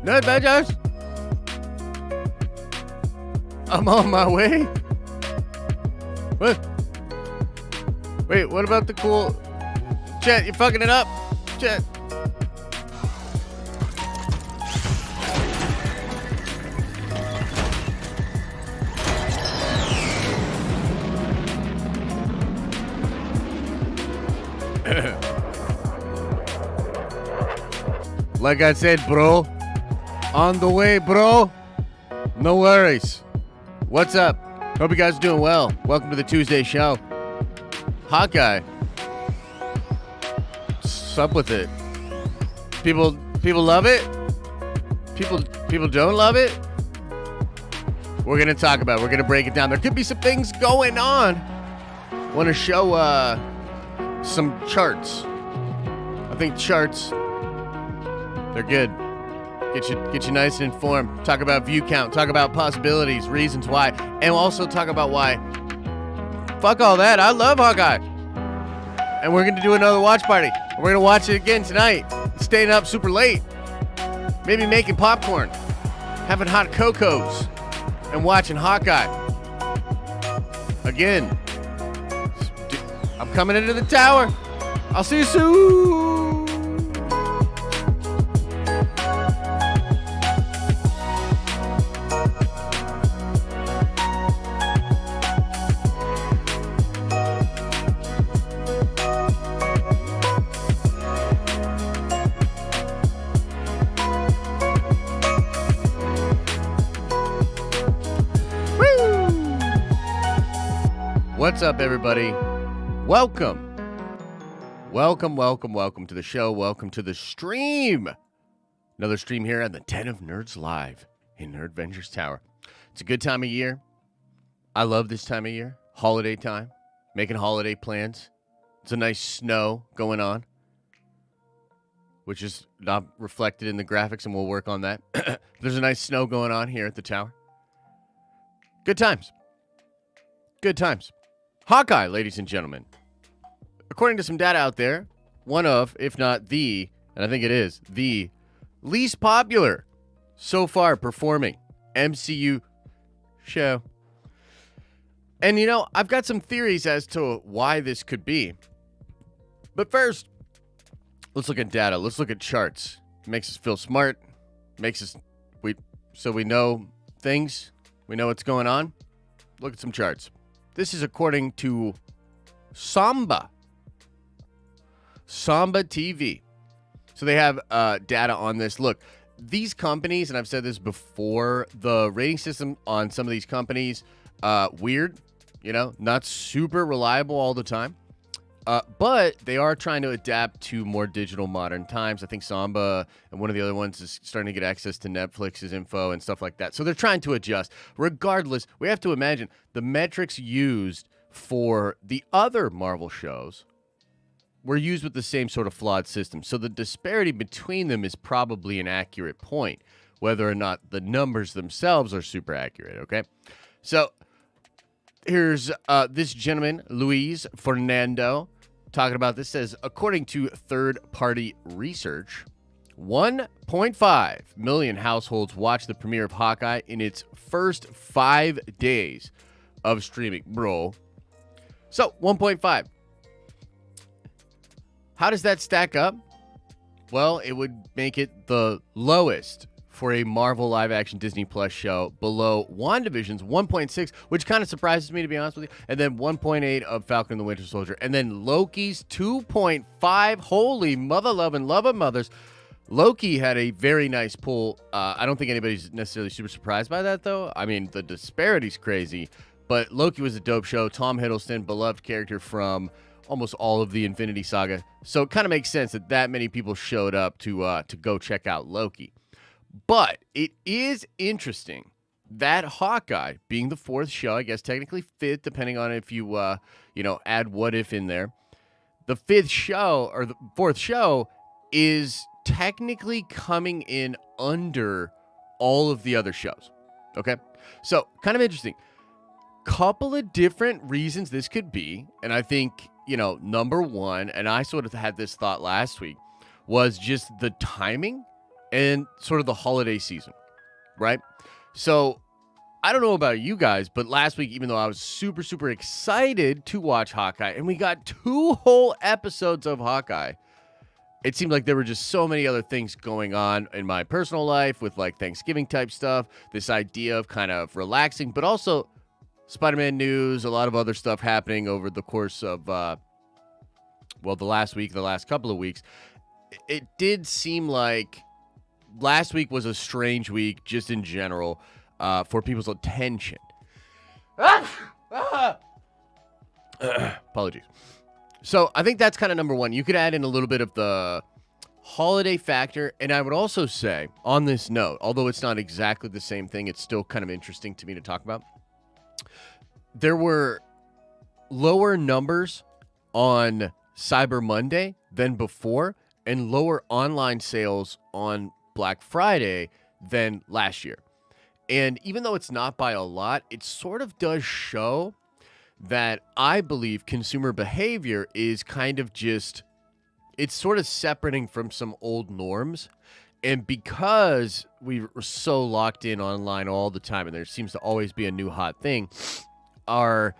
No adventures. I'm on my way. What? Wait, what about the cool... Chet, you're fucking it up. Chet. Like I said, bro. On the way, bro. No worries. What's up? Hope you guys are doing well. Welcome to the Tuesday show. Hawkeye. What's up with it? People love it? People don't love it? We're going to talk about it. We're going to break it down. There could be some things going on. Want to show some charts. I think charts, they're good. Get you nice and informed. Talk about view count. Talk about possibilities, reasons why. And we'll also talk about why. Fuck all that. I love Hawkeye. And we're going to do another watch party. We're going to watch it again tonight. Staying up super late. Maybe making popcorn. Having hot cocos. And watching Hawkeye. Again. I'm coming into the tower. I'll see you soon. What's up, everybody? Welcome to the show. Welcome to the stream. Another stream here on the 10 of Nerds Live in Nerd Ventures Tower. It's a good time of year. I love this time of year. Holiday time. Making holiday plans. It's a nice snow going on, which is not reflected in the graphics, and we'll work on that. There's a nice snow going on here at the tower. Good times. Good times. Hawkeye, ladies and gentlemen. According to some data out there, one of, if not the, and I think it is, the least popular so far performing MCU show. And, you know, I've got some theories as to why this could be. But first, let's look at data. Let's look at charts. It makes us feel smart. Makes us, so we know things. We know what's going on. Look at some charts. This is according to Samba TV. So they have data on this. Look, these companies, and I've said this before, the rating system on some of these companies, weird, you know, not super reliable all the time. But they are trying to adapt to more digital modern times. I think Samba and one of the other ones is starting to get access to Netflix's info and stuff like that. So they're trying to adjust. Regardless, we have to imagine the metrics used for the other Marvel shows were used with the same sort of flawed system. So the disparity between them is probably an accurate point, whether or not the numbers themselves are super accurate, okay? So here's this gentleman, Luis Fernando, talking about this. Says, according to third-party research, 1.5 million households watched the premiere of Hawkeye in its first 5 days of streaming, bro. So, 1.5. How does that stack up? Well, it would make it the lowest for a Marvel live-action Disney Plus show, below WandaVision's 1.6, which kind of surprises me, to be honest with you, and then 1.8 of Falcon and the Winter Soldier, and then Loki's 2.5. Holy mother-loving love of mothers. Loki had a very nice pull. I don't think anybody's necessarily super surprised by that, though. I mean, the disparity's crazy, but Loki was a dope show. Tom Hiddleston, beloved character from almost all of the Infinity Saga, so it kind of makes sense that many people showed up to go check out Loki. But it is interesting that Hawkeye, being the fourth show, I guess technically fifth, depending on if you, add What If in there. The fifth show, or the fourth show, is technically coming in under all of the other shows. Okay? So, kind of interesting. Couple of different reasons this could be, and I think, number one, and I sort of had this thought last week, was just the timing and sort of the holiday season, right? So I don't know about you guys, but last week, even though I was super, super excited to watch Hawkeye, and we got 2 whole episodes of Hawkeye, it seemed like there were just so many other things going on in my personal life with like Thanksgiving type stuff, this idea of kind of relaxing, but also Spider-Man news, a lot of other stuff happening over the course of, the last couple of weeks. It did seem like last week was a strange week just in general for people's attention. Apologies. So I think that's kind of number one. You could add in a little bit of the holiday factor. And I would also say on this note, although it's not exactly the same thing, it's still kind of interesting to me to talk about. There were lower numbers on Cyber Monday than before and lower online sales on Black Friday than last year. And even though it's not by a lot, it sort of does show that I believe consumer behavior is kind of just, it's sort of separating from some old norms. And because we were so locked in online all the time and there seems to always be a new hot thing, our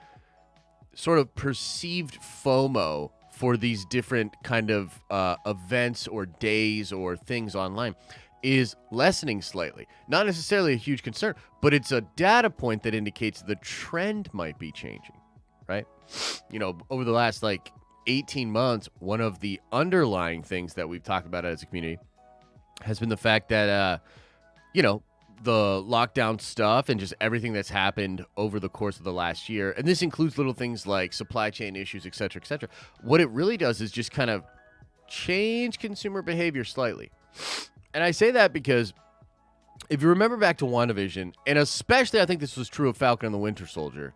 sort of perceived FOMO for these different kind of events or days or things online is lessening slightly. Not necessarily a huge concern, but it's a data point that indicates the trend might be changing, right? You know, over the last like 18 months, one of the underlying things that we've talked about as a community has been the fact that, the lockdown stuff and just everything that's happened over the course of the last year, and this includes little things like supply chain issues, et cetera, et cetera. What it really does is just kind of change consumer behavior slightly. And I say that because if you remember back to WandaVision, and especially I think this was true of Falcon and the Winter Soldier,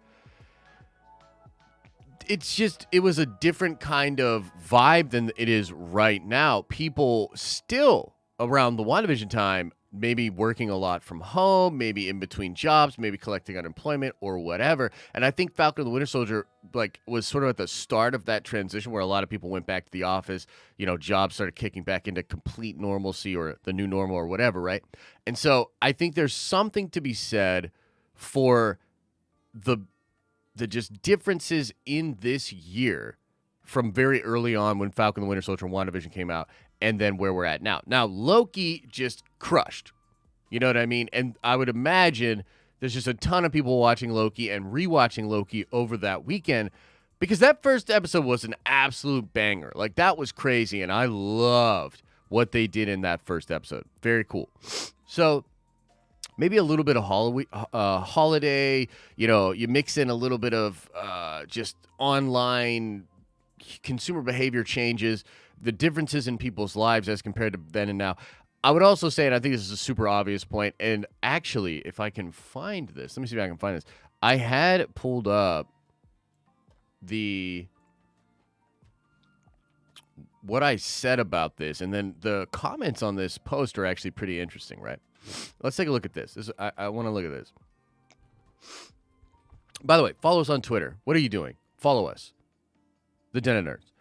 it was a different kind of vibe than it is right now. People still around the WandaVision time, maybe working a lot from home, maybe in between jobs, maybe collecting unemployment or whatever. And I think Falcon and the Winter Soldier was sort of at the start of that transition where a lot of people went back to the office, jobs started kicking back into complete normalcy or the new normal or whatever, right? And so I think there's something to be said for the just differences in this year from very early on when Falcon and the Winter Soldier and WandaVision came out and then where we're at now. Now, Loki just crushed. You know what I mean? And I would imagine there's just a ton of people watching Loki and rewatching Loki over that weekend because that first episode was an absolute banger. Like, that was crazy, and I loved what they did in that first episode. Very cool. So maybe a little bit of holiday, you mix in a little bit of just online consumer behavior changes, the differences in people's lives as compared to then and now. I would also say, and I think this is a super obvious point, and actually, if I can find this, let me see if I can find this. I had pulled up what I said about this, and then the comments on this post are actually pretty interesting, right? Let's take a look at this. I want to look at this. By the way, follow us on Twitter. What are you doing? Follow us. The Den of Nerds.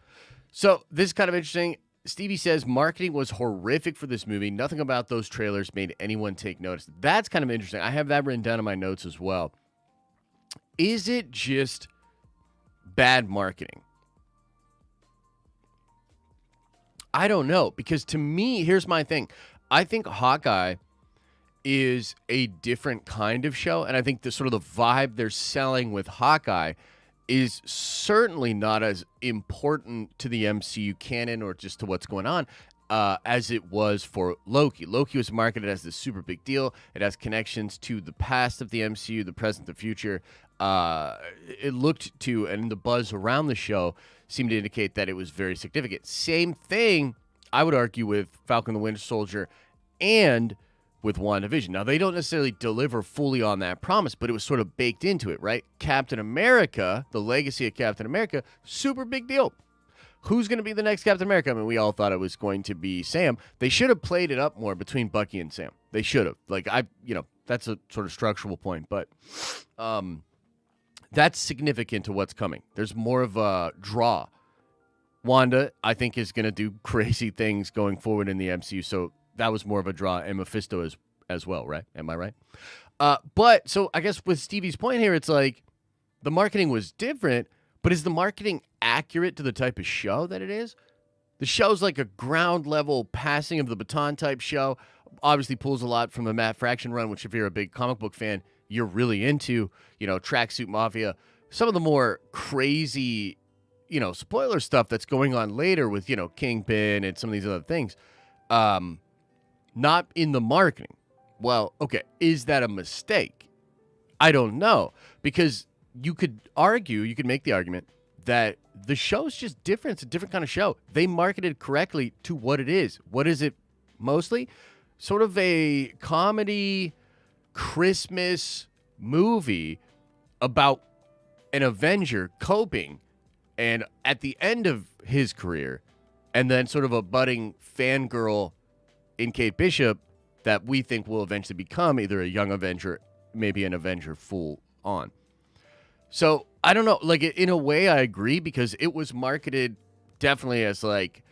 So this is kind of interesting. Stevie says marketing was horrific for this movie. Nothing about those trailers made anyone take notice. That's kind of interesting. I have that written down in my notes as well. Is it just bad marketing? I don't know, because to me, here's my thing. I think Hawkeye is a different kind of show, and I think the sort of the vibe they're selling with Hawkeye is certainly not as important to the MCU canon or just to what's going on as it was for Loki. Loki was marketed as this super big deal. It has connections to the past of the MCU, the present, the future. It looked to, and the buzz around the show seemed to indicate that it was very significant. Same thing, I would argue, with Falcon and the Winter Soldier and with WandaVision. Now, they don't necessarily deliver fully on that promise, but it was sort of baked into it, right? Captain America, the legacy of Captain America, super big deal. Who's going to be the next Captain America? I mean, we all thought it was going to be Sam. They should have played it up more between Bucky and Sam. They should have. That's a sort of structural point, but that's significant to what's coming. There's more of a draw. Wanda, I think, is going to do crazy things going forward in the MCU, so that was more of a draw, and Mephisto as well, right? Am I right? But so I guess with Stevie's point here, it's like the marketing was different, but is the marketing accurate to the type of show that it is? The show's like a ground level passing of the baton type show. Obviously pulls a lot from the Matt Fraction run, which if you're a big comic book fan, you're really into, Tracksuit Mafia. Some of the more crazy, spoiler stuff that's going on later with, Kingpin and some of these other things. Not in the marketing. Well, okay, is that a mistake? I don't know, because you could make the argument that the show's just different. It's a different kind of show. They marketed correctly to what it is. What is it mostly? Sort of a comedy Christmas movie about an Avenger coping and at the end of his career, and then sort of a budding fangirl in Kate Bishop that we think will eventually become either a young Avenger, maybe an Avenger full on. So I don't know, like in a way I agree, because it was marketed definitely as like,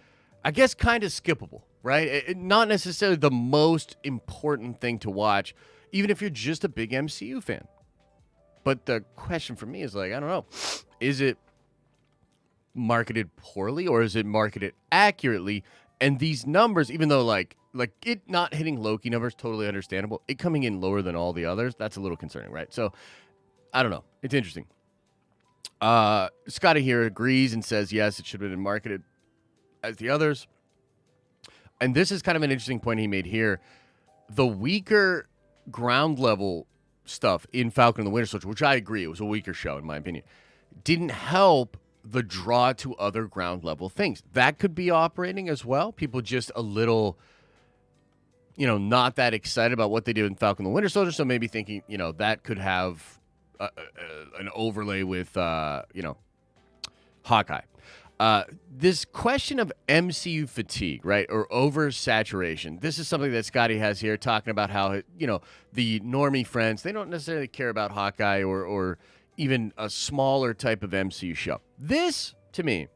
I guess kind of skippable, right? Not necessarily the most important thing to watch, even if you're just a big MCU fan. But the question for me is like, I don't know, is it marketed poorly or is it marketed accurately? And these numbers, even though like it not hitting Loki numbers, totally understandable. It coming in lower than all the others, that's a little concerning, right? So I don't know. It's interesting. Scotty here agrees and says, yes, it should have been marketed as the others. And this is kind of an interesting point he made here. The weaker ground level stuff in Falcon and the Winter Soldier, which I agree, it was a weaker show in my opinion, didn't help the draw to other ground level things. That could be operating as well. People just a little, not that excited about what they do in Falcon and the Winter Soldier. So maybe thinking, that could have an overlay with, Hawkeye. This question of MCU fatigue, right, or oversaturation. This is something that Scotty has here, talking about how, the normie friends, they don't necessarily care about Hawkeye or even a smaller type of MCU show. This, to me,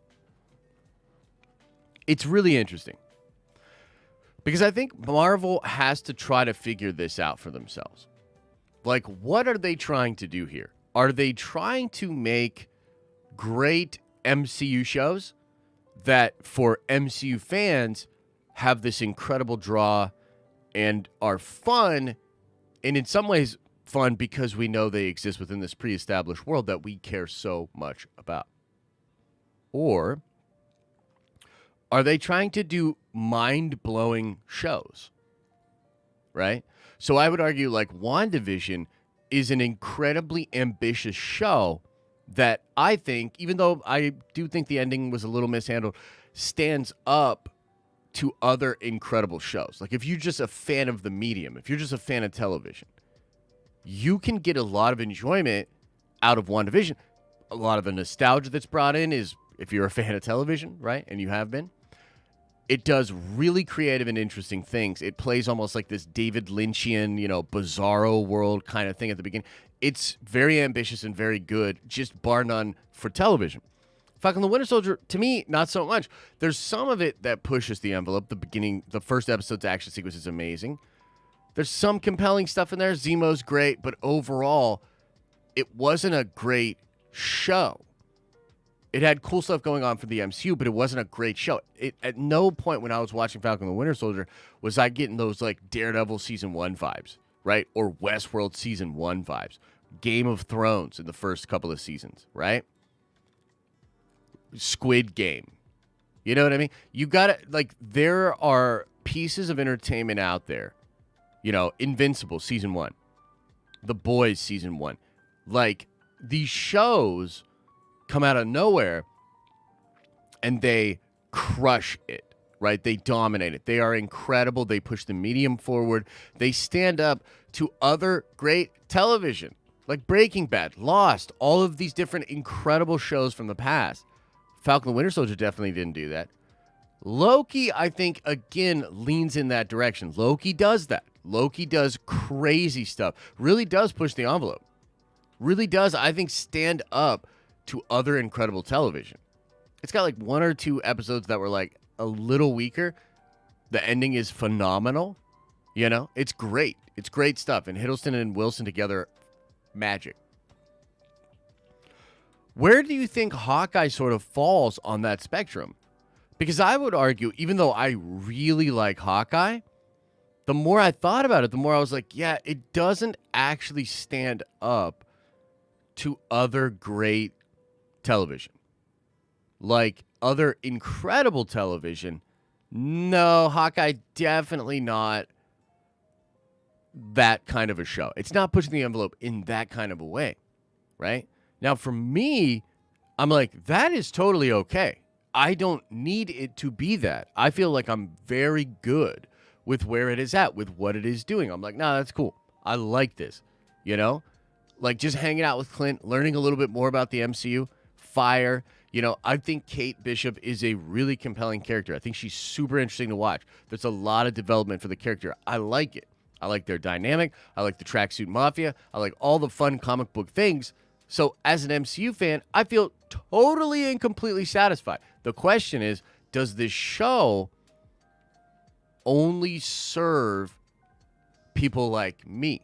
it's really interesting, because I think Marvel has to try to figure this out for themselves. Like, what are they trying to do here? Are they trying to make great MCU shows that for MCU fans have this incredible draw and are fun, and in some ways fun because we know they exist within this pre-established world that we care so much about? Or are they trying to do mind-blowing shows? Right? So I would argue like WandaVision is an incredibly ambitious show that I think, even though I do think the ending was a little mishandled, stands up to other incredible shows. Like if you're just a fan of the medium, if you're just a fan of television, you can get a lot of enjoyment out of WandaVision. A lot of the nostalgia that's brought in is, if you're a fan of television, right, and you have been, it does really creative and interesting things. It plays almost like this David Lynchian, bizarro world kind of thing at the beginning. It's very ambitious and very good, just bar none for television. Falcon and the Winter Soldier, to me, not so much. There's some of it that pushes the envelope. The first episode's action sequence is amazing. There's some compelling stuff in there. Zemo's great, but overall, it wasn't a great show. It had cool stuff going on for the MCU, but it wasn't a great show. At no point when I was watching Falcon and the Winter Soldier was I getting those like Daredevil Season 1 vibes, right? Or Westworld Season 1 vibes. Game of Thrones in the first couple of seasons, right? Squid Game. You know what I mean? You gotta, like, there are pieces of entertainment out there. Invincible Season 1. The Boys Season 1. Like, these shows come out of nowhere and they crush it, right? They dominate it. They are incredible. They push the medium forward. They stand up to other great television like Breaking Bad, Lost, all of these different incredible shows from the past. Falcon and the Winter Soldier definitely didn't do that. Loki, I think, again, leans in that direction. Loki does that. Loki does crazy stuff. Really does push the envelope. Really does, I think, stand up to other incredible television. It's got like one or two episodes that were like a little weaker, The ending is phenomenal. You know, it's great. It's great stuff. And Hiddleston and Wilson together, magic. Where do you think Hawkeye sort of falls on that spectrum? Because I would argue, even though I really like Hawkeye, the more I thought about it, the more I was like, yeah, it doesn't actually stand up to other great television. Like other incredible television. No, Hawkeye definitely not that kind of a show. It's not pushing the envelope in that kind of a way, right? Now, for me, I'm like, that is totally okay. I don't need it to be that. I feel like I'm very good with where it is at, with what it is doing. I'm like, nah, that's cool. I like this, you know? Like just hanging out with Clint, learning a little bit more about the MCU, fire. You know, I think Kate Bishop is a really compelling character. I think she's super interesting to watch. There's a lot of development for the character. I like it. I like their dynamic. I like the tracksuit mafia. I like all the fun comic book things. So as an MCU fan, I feel totally and completely satisfied. The question is, does this show only serve people like me,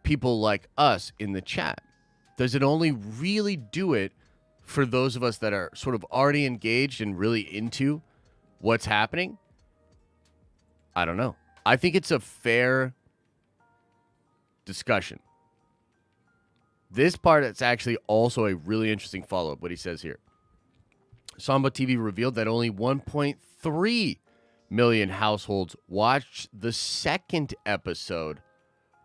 people like us in the chat? Does it only really do it for those of us that are sort of already engaged and really into what's happening? I don't know. I think it's a fair discussion. This part is actually also a really interesting follow-up, what he says here. Samba TV revealed that only 1.3 million households watched the second episode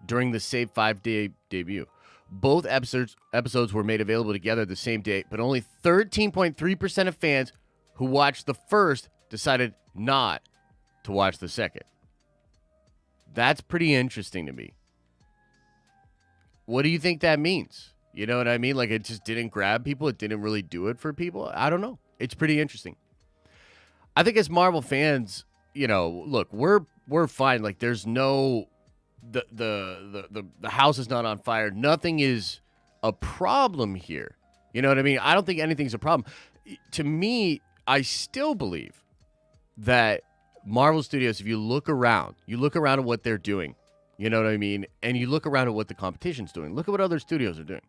during the Save 5-day debut. Both episodes were made available together the same day, but only 13.3% of fans who watched the first decided not to watch the second. That's pretty interesting to me. What do you think that means? You know what I mean? Like it just didn't grab people. It didn't really do it for people. I don't know. It's pretty interesting. I think as Marvel fans, you know, look, we're fine. Like there's no the house is not on fire. Nothing is a problem here. You know what I mean? I don't think anything's a problem. To me, I still believe that Marvel Studios, if you look around at what they're doing, you know what I mean? And you look around at what the competition's doing. Look at what other studios are doing.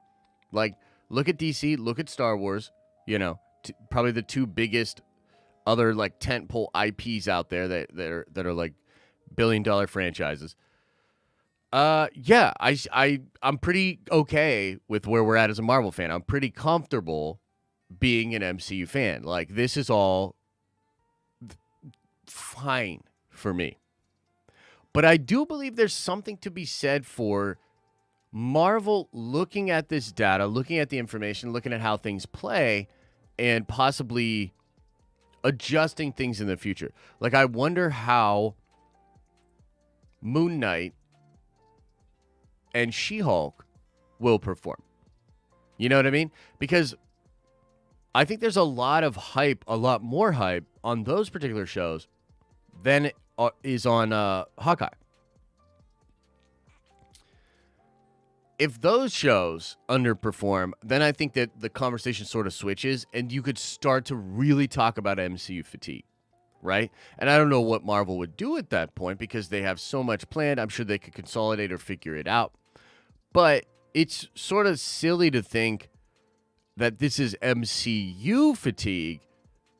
Like, look at DC, look at Star Wars, you know, probably the two biggest other, like, tentpole IPs out there that are like billion-dollar franchises. Yeah, I'm pretty okay with where we're at as a Marvel fan. I'm pretty comfortable being an MCU fan. Like, this is all fine for me. But I do believe there's something to be said for Marvel looking at this data, looking at the information, looking at how things play, and possibly adjusting things in the future. Like, I wonder how Moon Knight and She-Hulk will perform. You know what I mean? Because I think there's a lot of hype, a lot more hype on those particular shows than is on Hawkeye. If those shows underperform, then I think that the conversation sort of switches and you could start to really talk about MCU fatigue, right? And I don't know what Marvel would do at that point because they have so much planned. I'm sure they could consolidate or figure it out. But it's sort of silly to think that this is MCU fatigue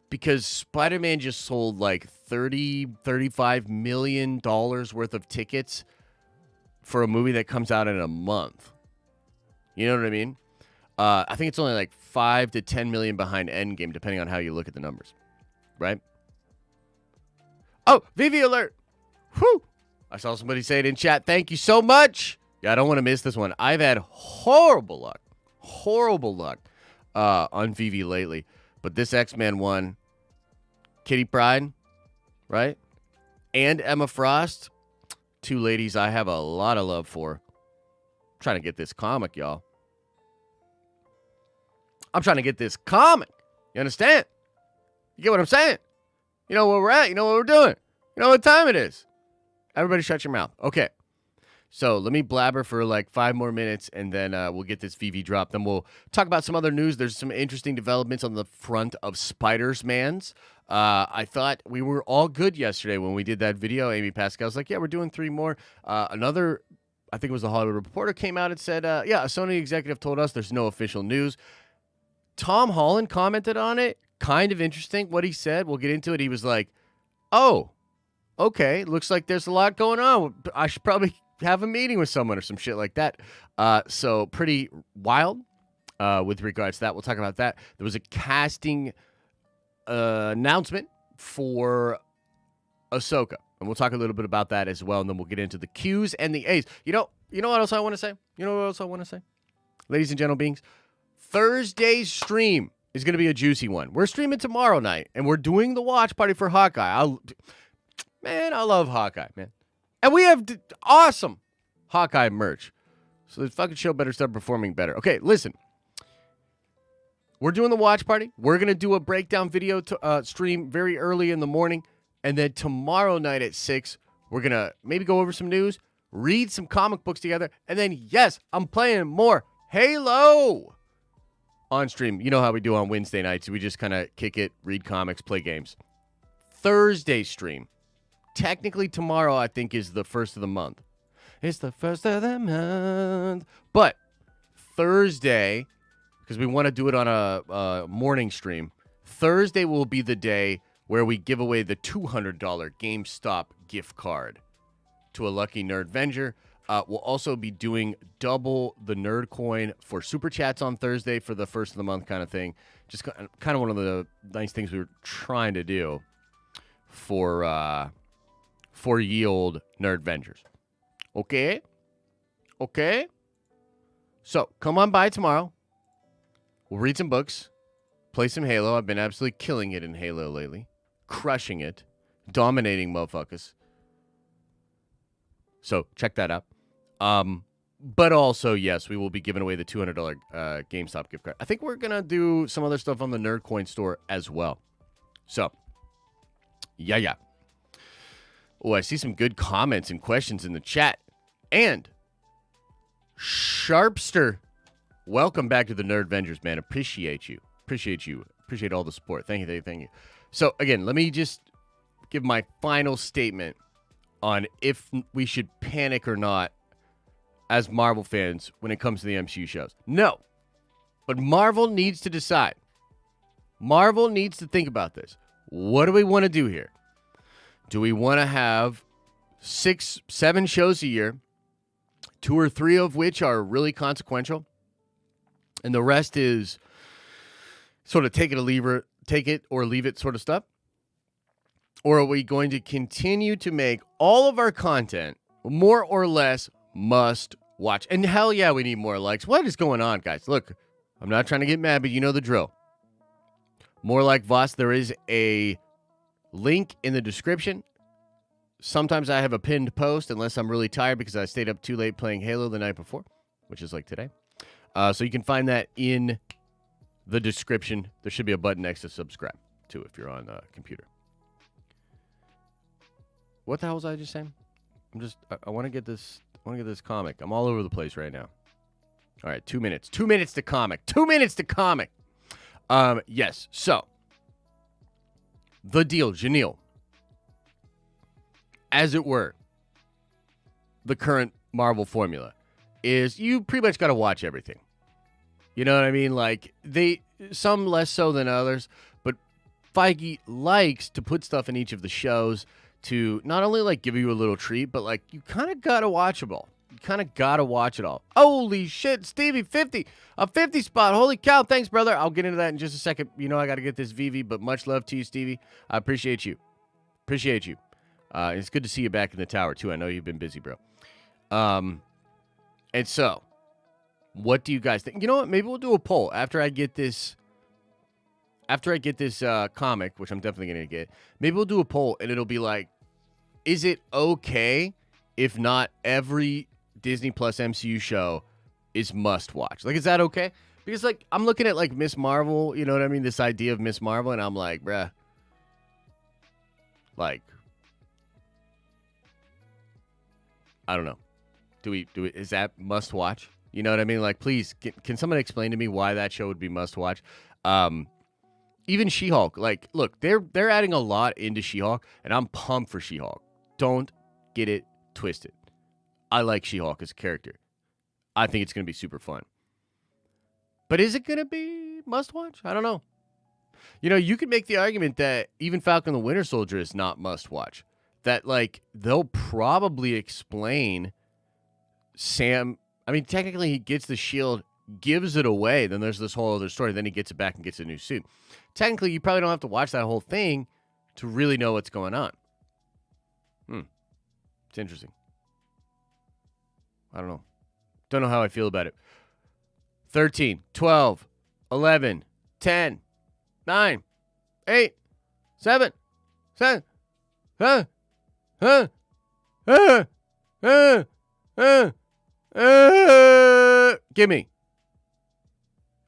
because Spider-Man just sold like $35 million worth of tickets for a movie that comes out in a month. You know what I mean? I think it's only like 5 to 10 million behind Endgame, depending on how you look at the numbers, right? Oh, VV alert! Whew! I saw somebody say it in chat. Thank you so much. Yeah, I don't want to miss this one. I've had horrible luck on VV lately, but this X-Men one, Kitty Pryde, right? And Emma Frost, two ladies I have a lot of love for. I'm trying to get this comic, y'all. I'm trying to get this comic. You understand? You get what I'm saying? You know where we're at. You know what we're doing. You know what time it is. Everybody shut your mouth. Okay. So let me blabber for like 5 more minutes, and then we'll get this VV drop. Then we'll talk about some other news. There's some interesting developments on the front of Spider-Man's. I thought we were all good yesterday when we did that video. Amy Pascal's like, yeah, we're doing 3 more. Another, I think it was the Hollywood Reporter, came out and said, yeah, a Sony executive told us there's no official news. Tom Holland commented on it. Kind of interesting what he said. We'll get into it. He was like, oh, okay, looks like there's a lot going on. I should probably have a meeting with someone or some shit like that. So pretty wild with regards to that. We'll talk about that. There was a casting announcement for Ahsoka, and we'll talk a little bit about that as well, and then we'll get into the Q's and the A's. You know what else I want to say? Ladies and gentle beings, Thursday's stream is going to be a juicy one. We're streaming tomorrow night, and we're doing the watch party for Hawkeye. I love Hawkeye, man. And we have awesome Hawkeye merch. So the fucking show better start performing better. Okay, listen. We're doing the watch party. We're going to do a breakdown video stream very early in the morning. And then tomorrow night at 6, we're going to maybe go over some news, read some comic books together. And then, yes, I'm playing more Halo on stream. You know how we do on Wednesday nights. We just kind of kick it, read comics, play games. Thursday stream. Technically, tomorrow, I think, is the first of the month. It's the first of the month. But Thursday, because we want to do it on a morning stream, Thursday will be the day where we give away the $200 GameStop gift card to a lucky Nerd Venger. We'll also be doing double the Nerd Coin for Super Chats on Thursday for the first of the month kind of thing. Just kind of one of the nice things we were trying to do for yield Nerd Vengers. Okay? So, come on by tomorrow. We'll read some books, play some Halo. I've been absolutely killing it in Halo lately. Crushing it. Dominating motherfuckers. So, check that out. But also, yes, we will be giving away the $200 GameStop gift card. I think we're going to do some other stuff on the Nerd Coin store as well. So, yeah. Oh, I see some good comments and questions in the chat. And Sharpster, welcome back to the Nerd Vengers, man. Appreciate you. Appreciate all the support. Thank you. So, again, let me just give my final statement on if we should panic or not as Marvel fans when it comes to the MCU shows. No. But Marvel needs to decide. Marvel needs to think about this. What do we want to do here? Do we want to have 6, 7 shows a year, 2 or 3 of which are really consequential, and the rest is sort of take it or leave it sort of stuff? Or are we going to continue to make all of our content more or less must watch? And hell yeah, we need more likes. What is going on, guys? Look, I'm not trying to get mad, but you know the drill. More like Voss, there is a link in the description. Sometimes I have a pinned post unless I'm really tired because I stayed up too late playing Halo the night before, which is like today. So you can find that in the description. There should be a button next to subscribe too if you're on a computer. What the hell was I just saying? I want to get this comic. I'm all over the place right now. All right, 2 minutes. 2 minutes to comic. 2 minutes to comic. Yes. So the deal, Janelle, as it were, the current Marvel formula is you pretty much got to watch everything. You know what I mean? Like, some less so than others, but Feige likes to put stuff in each of the shows to not only, like, give you a little treat, but, like, you kind of got to watch it all. You kind of got to watch it all. Holy shit, Stevie, 50. A 50 spot. Holy cow. Thanks, brother. I'll get into that in just a second. You know I got to get this VV, but much love to you, Stevie. I appreciate you. It's good to see you back in the tower, too. I know you've been busy, bro. And so, what do you guys think? You know what? Maybe we'll do a poll after I get this comic, which I'm definitely going to get. Maybe we'll do a poll, and it'll be like, is it okay if not every Disney Plus MCU show is must watch? Like, is that okay? Because, like, I'm looking at, like, Miss Marvel, you know what I mean? This idea of Miss Marvel, and I'm like, bruh. Like, I don't know. Is that must watch? You know what I mean? Like, please, can someone explain to me why that show would be must watch? Even She-Hulk, like, look, they're adding a lot into She-Hulk, and I'm pumped for She-Hulk. Don't get it twisted. I like She-Hulk as a character. I think it's going to be super fun. But is it going to be must watch? I don't know. You know, you could make the argument that even Falcon the Winter Soldier is not must watch. That, like, they'll probably explain Sam. I mean, technically, he gets the shield, gives it away. Then there's this whole other story. Then he gets it back and gets a new suit. Technically, you probably don't have to watch that whole thing to really know what's going on. It's interesting. I don't know. Don't know how I feel about it. 13, 12, 11, 10, 9, 8, 7, 7, gimme.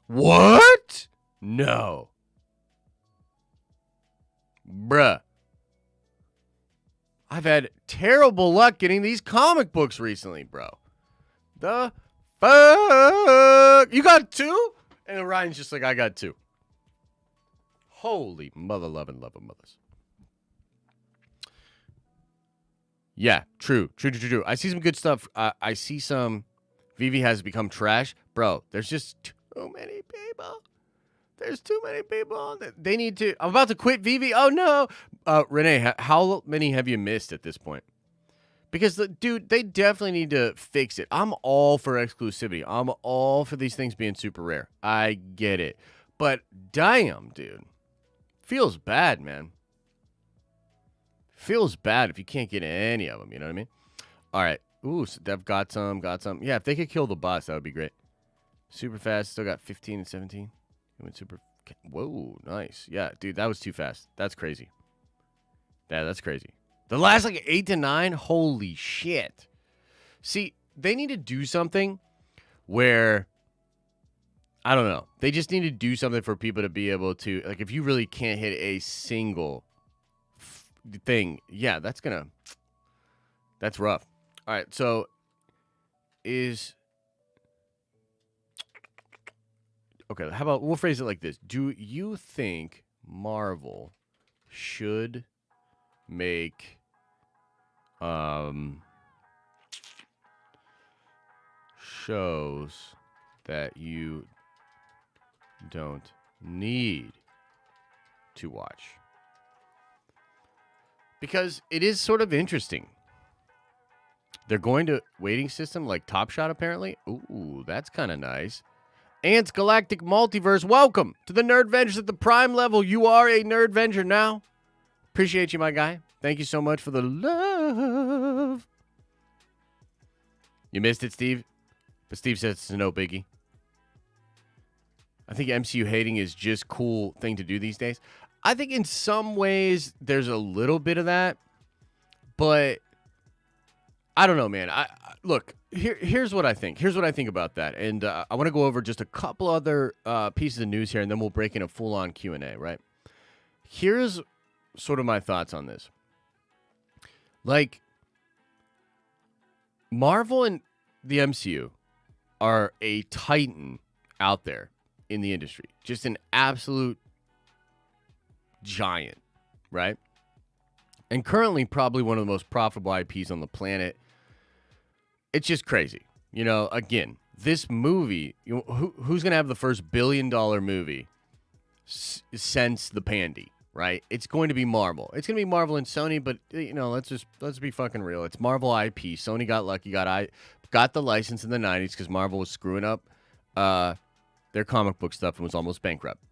What? No. Bruh. I've had terrible luck getting these comic books recently, bro. The fuck? You got 2? And Ryan's just like, I got 2. Holy mother loving mothers. Yeah, true. I see some good stuff. I see some Vivi has become trash. Bro, there's just too many people. There's too many people. They need to. I'm about to quit Vivi. Oh, no. Renee, how many have you missed at this point? Because, dude, they definitely need to fix it. I'm all for exclusivity. I'm all for these things being super rare. I get it. But, damn, dude. Feels bad, man. Feels bad if you can't get any of them. You know what I mean? All right. Ooh, so Dev got some. Yeah, if they could kill the boss, that would be great. Super fast. Still got 15 and 17. It went super. Whoa, nice. Yeah, dude, that was too fast. That's crazy. Yeah, that's crazy. The last, like, 8 to 9? Holy shit. See, they need to do something where, I don't know. They just need to do something for people to be able to, like, if you really can't hit a single thing, yeah, that's rough. All right, so okay, how about we'll phrase it like this. Do you think Marvel should make shows that you don't need to watch? Because it is sort of interesting. They're going to waiting system like Top Shot, apparently. Ooh, that's kind of nice. Ant's Galactic Multiverse, welcome to the Nerd Vengers at the Prime level. You are a Nerd Venger now. Appreciate you, my guy. Thank you so much for the love. You missed it, Steve? But Steve says it's no biggie. I think MCU hating is just cool thing to do these days. I think in some ways there's a little bit of that, but I don't know, man. Look, here's what I think. Here's what I think about that, and I want to go over just a couple other pieces of news here, and then we'll break in a full-on Q&A, right? Here's sort of my thoughts on this. Like, Marvel and the MCU are a titan out there in the industry. Just an absolute giant, right? And currently probably one of the most profitable IPs on the planet. It's just crazy. You know, again, this movie, who's going to have the first billion-dollar movie since the Pandy, right? It's going to be Marvel. It's going to be Marvel and Sony, but, you know, let's be fucking real. It's Marvel IP. Sony got lucky, got the license in the 90s because Marvel was screwing up their comic book stuff and was almost bankrupt.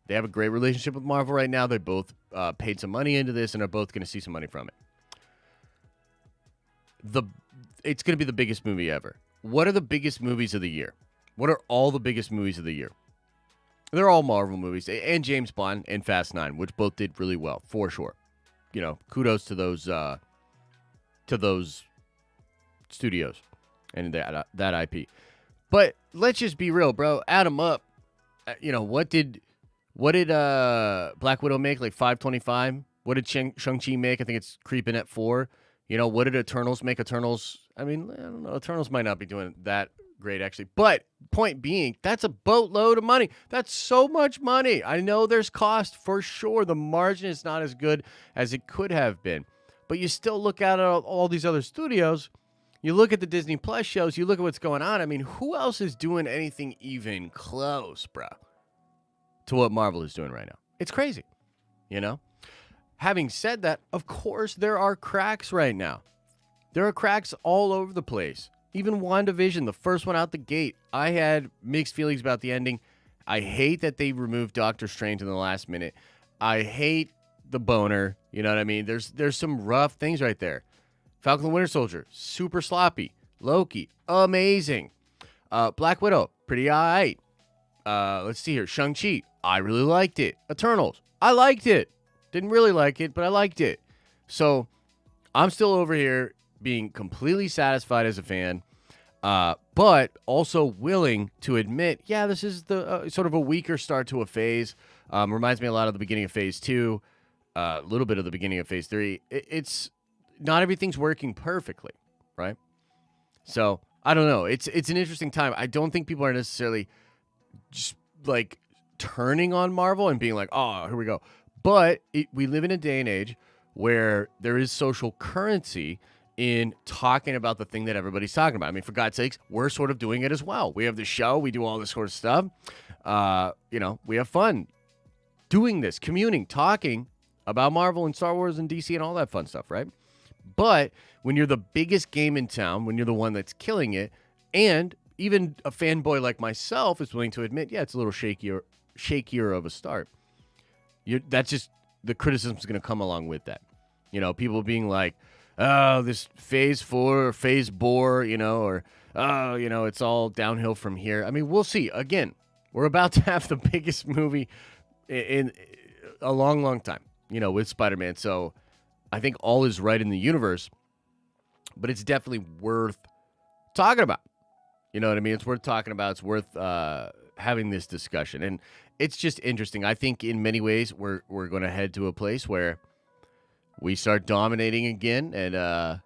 They have a great relationship with Marvel right now. They both paid some money into this and are both going to see some money from it. It's going to be the biggest movie ever. What are the biggest movies of the year? What are all the biggest movies of the year? They're all Marvel movies, and James Bond and Fast 9, which both did really well, for sure. You know, kudos to those studios and that IP. But let's just be real, bro. Add them up. You know, what did Black Widow make? Like $525? What did Shang-Chi make? I think it's creeping at $4. You know, what did Eternals make? Eternals, I mean, I don't know. Eternals might not be doing that great, actually. But point being, that's a boatload of money. That's so much money. I know there's cost for sure. The margin is not as good as it could have been. But you still look at all these other studios. You look at the Disney Plus shows. You look at what's going on. I mean, who else is doing anything even close, bro, to what Marvel is doing right now? It's crazy, you know? Having said that, of course, there are cracks right now. There are cracks all over the place. Even WandaVision, the first one out the gate, I had mixed feelings about the ending. I hate that they removed Doctor Strange in the last minute. I hate the boner. You know what I mean? There's some rough things right there. Falcon the Winter Soldier, super sloppy. Loki, amazing. Black Widow, pretty all right. Let's see here. Shang-Chi, I really liked it. Eternals, I liked it. Didn't really like it, but I liked it. So I'm still over here being completely satisfied as a fan, but also willing to admit, yeah, this is the sort of a weaker start to a phase. Reminds me a lot of the beginning of Phase 2, a little bit of the beginning of Phase 3. It's not everything's working perfectly, right? So I don't know. It's an interesting time. I don't think people are necessarily just like turning on Marvel and being like, oh, here we go. But we live in a day and age where there is social currency in talking about the thing that everybody's talking about. I mean, for God's sakes, we're sort of doing it as well. We have the show. We do all this sort of stuff. You know, we have fun doing this, communing, talking about Marvel and Star Wars and DC and all that fun stuff, right? But when you're the biggest game in town, when you're the one that's killing it, and even a fanboy like myself is willing to admit, yeah, it's a little shakier of a start. That's just the criticism's going to come along with that. You know, people being like, oh, this Phase 4 or Phase bore, you know, or, oh, you know, it's all downhill from here. I mean, we'll see. Again, we're about to have the biggest movie in a long, long time, you know, with Spider-Man. So I think all is right in the universe, but it's definitely worth talking about. You know what I mean? It's worth talking about. It's worth having this discussion. And it's just interesting. I think in many ways we're going to head to a place where we start dominating again, and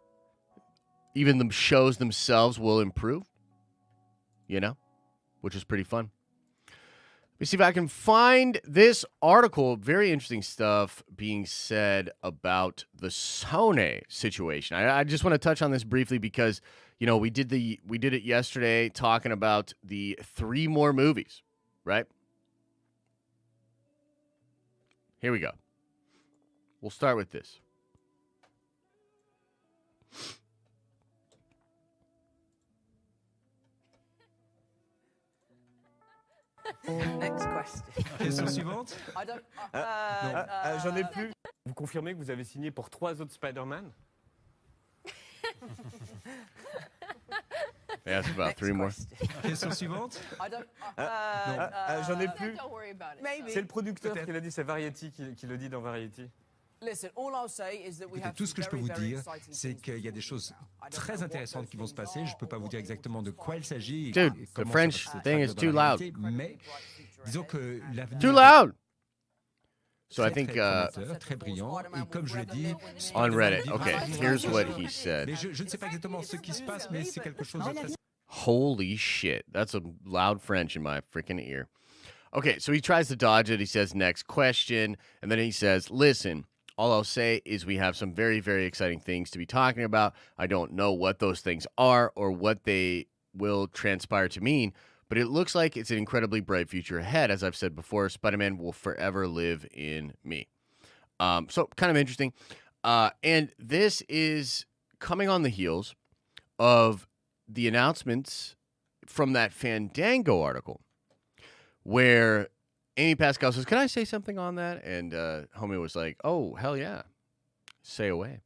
even the shows themselves will improve, you know, which is pretty fun. Let me see if I can find this article. Very interesting stuff being said about the Sony situation. I just want to touch on this briefly because, you know, we did it yesterday talking about the 3 more movies, right? Here we go. We'll start with this. Next question. Question suivante. J'en ai plus. Vous confirmez que vous avez signé pour 3 autres Spider-Man? They asked about 3 more. Question suivante. J'en ai plus. Don't worry about it. C'est le producteur qui l'a dit, c'est Variety qui le dit dans Variety. Listen, all I'll say is that we have Tout ce que je peux some vous very dire, exciting c'est things qu'il y a des choses I don't très know what intéressantes those qui vont se things passer. Je ne peux pas are vous dire or exactement de quoi il s'agit. Dude, et the comment French ça va se thing is traduire too dans la loud. réalité, mais disons que l'avenir Too loud! So I est think très prometteur, très brillant. Et comme je l'ai dit, on Reddit, Spider-Man okay, vivra here's bien what sûr. he said. Mais je ne sais pas exactement ce qui se passe, mais c'est quelque chose de très... Holy shit. That's a loud French in my freaking ear. Okay, so he tries to dodge it. He says, next question. And then he says, listen, all I'll say is we have some very, very exciting things to be talking about. I don't know what those things are or what they will transpire to mean, but it looks like it's an incredibly bright future ahead. As I've said before, Spider-Man will forever live in me. So kind of interesting. And this is coming on the heels of the announcements from that Fandango article where Amy Pascal says, can I say something on that? And homie was like, oh, hell yeah. Say away.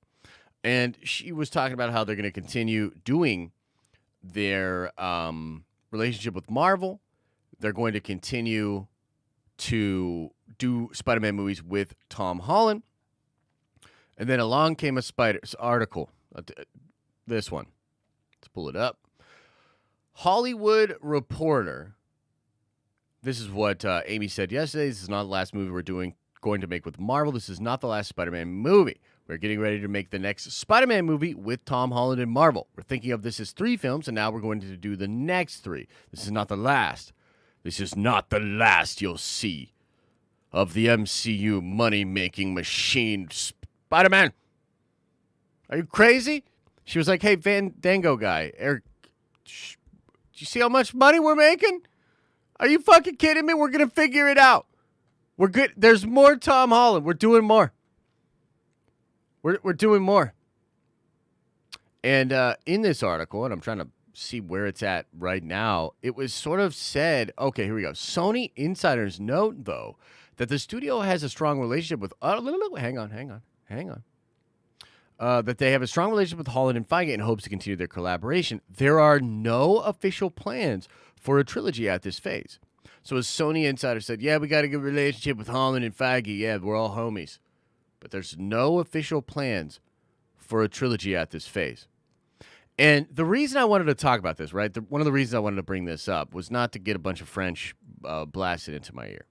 And she was talking about how they're going to continue doing their relationship with Marvel. They're going to continue to do Spider-Man movies with Tom Holland. And then along came a article. This one. Let's pull it up. Hollywood Reporter. This is what Amy said yesterday. This is not the last movie we're going to make with Marvel. This is not the last Spider-Man movie. We're getting ready to make the next Spider-Man movie with Tom Holland and Marvel. We're thinking of this as 3 films, and now we're going to do the next 3. This is not the last. This is not the last you'll see of the MCU money-making machine. Spider-Man, are you crazy? She was like, hey, Dango guy, Eric, do you see how much money we're making? Are you fucking kidding me? We're going to figure it out. We're good. There's more Tom Holland. We're doing more. We're doing more. And in this article, and I'm trying to see where it's at right now, it was sort of said, okay, here we go. Sony insiders note, though, that the studio has a strong relationship with... hang on. That they have a strong relationship with Holland and Feige and hopes to continue their collaboration. There are no official plans for a trilogy at this phase. So a Sony insider said, yeah, we got a good relationship with Holland and Feige. Yeah, we're all homies. But there's no official plans for a trilogy at this phase. And the reason I wanted to talk about this, right, one of the reasons I wanted to bring this up was not to get a bunch of French blasted into my ear.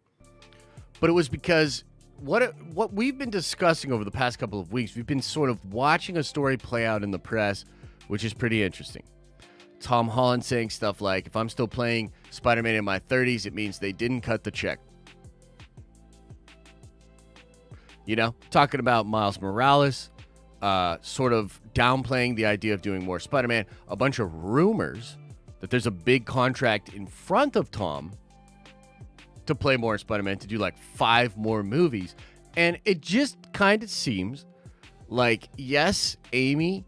But it was because what we've been discussing over the past couple of weeks, we've been sort of watching a story play out in the press, which is pretty interesting. Tom Holland saying stuff like, if I'm still playing Spider-Man in my 30s, it means they didn't cut the check. You know, talking about Miles Morales, sort of downplaying the idea of doing more Spider-Man. A bunch of rumors that there's a big contract in front of Tom to play more Spider-Man, to do like 5 more movies. And it just kind of seems like, yes, Amy,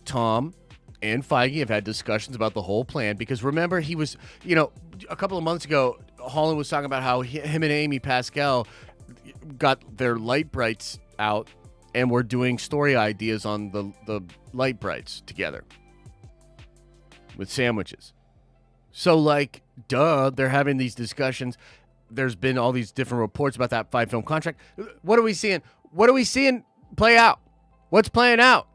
Tom, and Feige have had discussions about the whole plan. Because remember, he was, you know, a couple of months ago, Holland was talking about how him and Amy Pascal got their light brights out and were doing story ideas on the light brights together with sandwiches. So, like, duh, they're having these discussions. There's been all these different reports about that 5-film contract. What are we seeing? What are we seeing play out? What's playing out?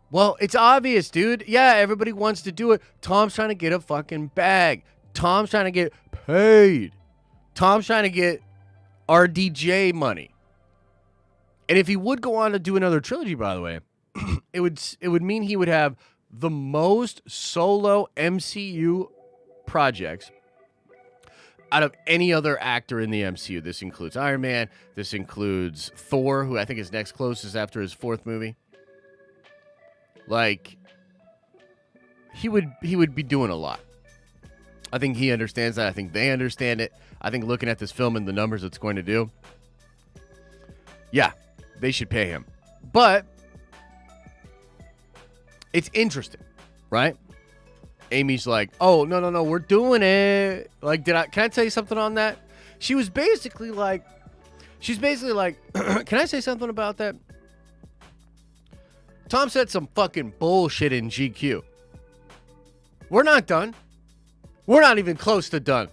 Well, it's obvious, dude. Yeah, everybody wants to do it. Tom's trying to get a fucking bag. Tom's trying to get paid. Tom's trying to get RDJ money. And if he would go on to do another trilogy, by the way, it would mean he would have the most solo MCU projects out of any other actor in the MCU. This includes Iron Man. This includes Thor, who I think is next closest after his 4th movie. Like, he would be doing a lot. I think he understands that. I think they understand it. I think looking at this film and the numbers it's going to do, yeah, they should pay him. But it's interesting, right? Amy's like, oh, no, we're doing it. Like, can I tell you something on that? She's basically like, can I say something about that? Tom said some fucking bullshit in GQ. We're not done. We're not even close to done.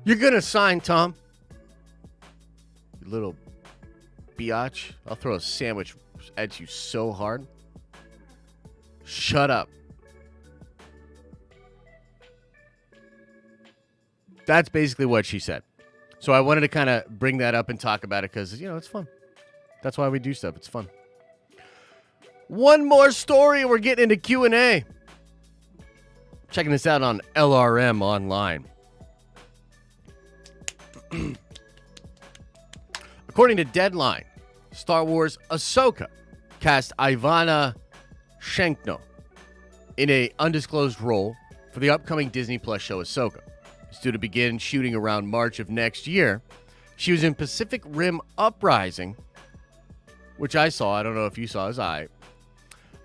You're going to sign, Tom. You little biatch. I'll throw a sandwich at you so hard. Shut up. That's basically what she said. So I wanted to kind of bring that up and talk about it because, you know, it's fun. That's why we do stuff. It's fun. One more story. We're getting into Q&A. Checking this out on LRM Online. According to Deadline, Star Wars Ahsoka cast Ivana Shankno in an undisclosed role for the upcoming Disney Plus show Ahsoka. It's due to begin shooting around March of next year. She was in Pacific Rim Uprising, which I saw. I don't know if you saw, as I.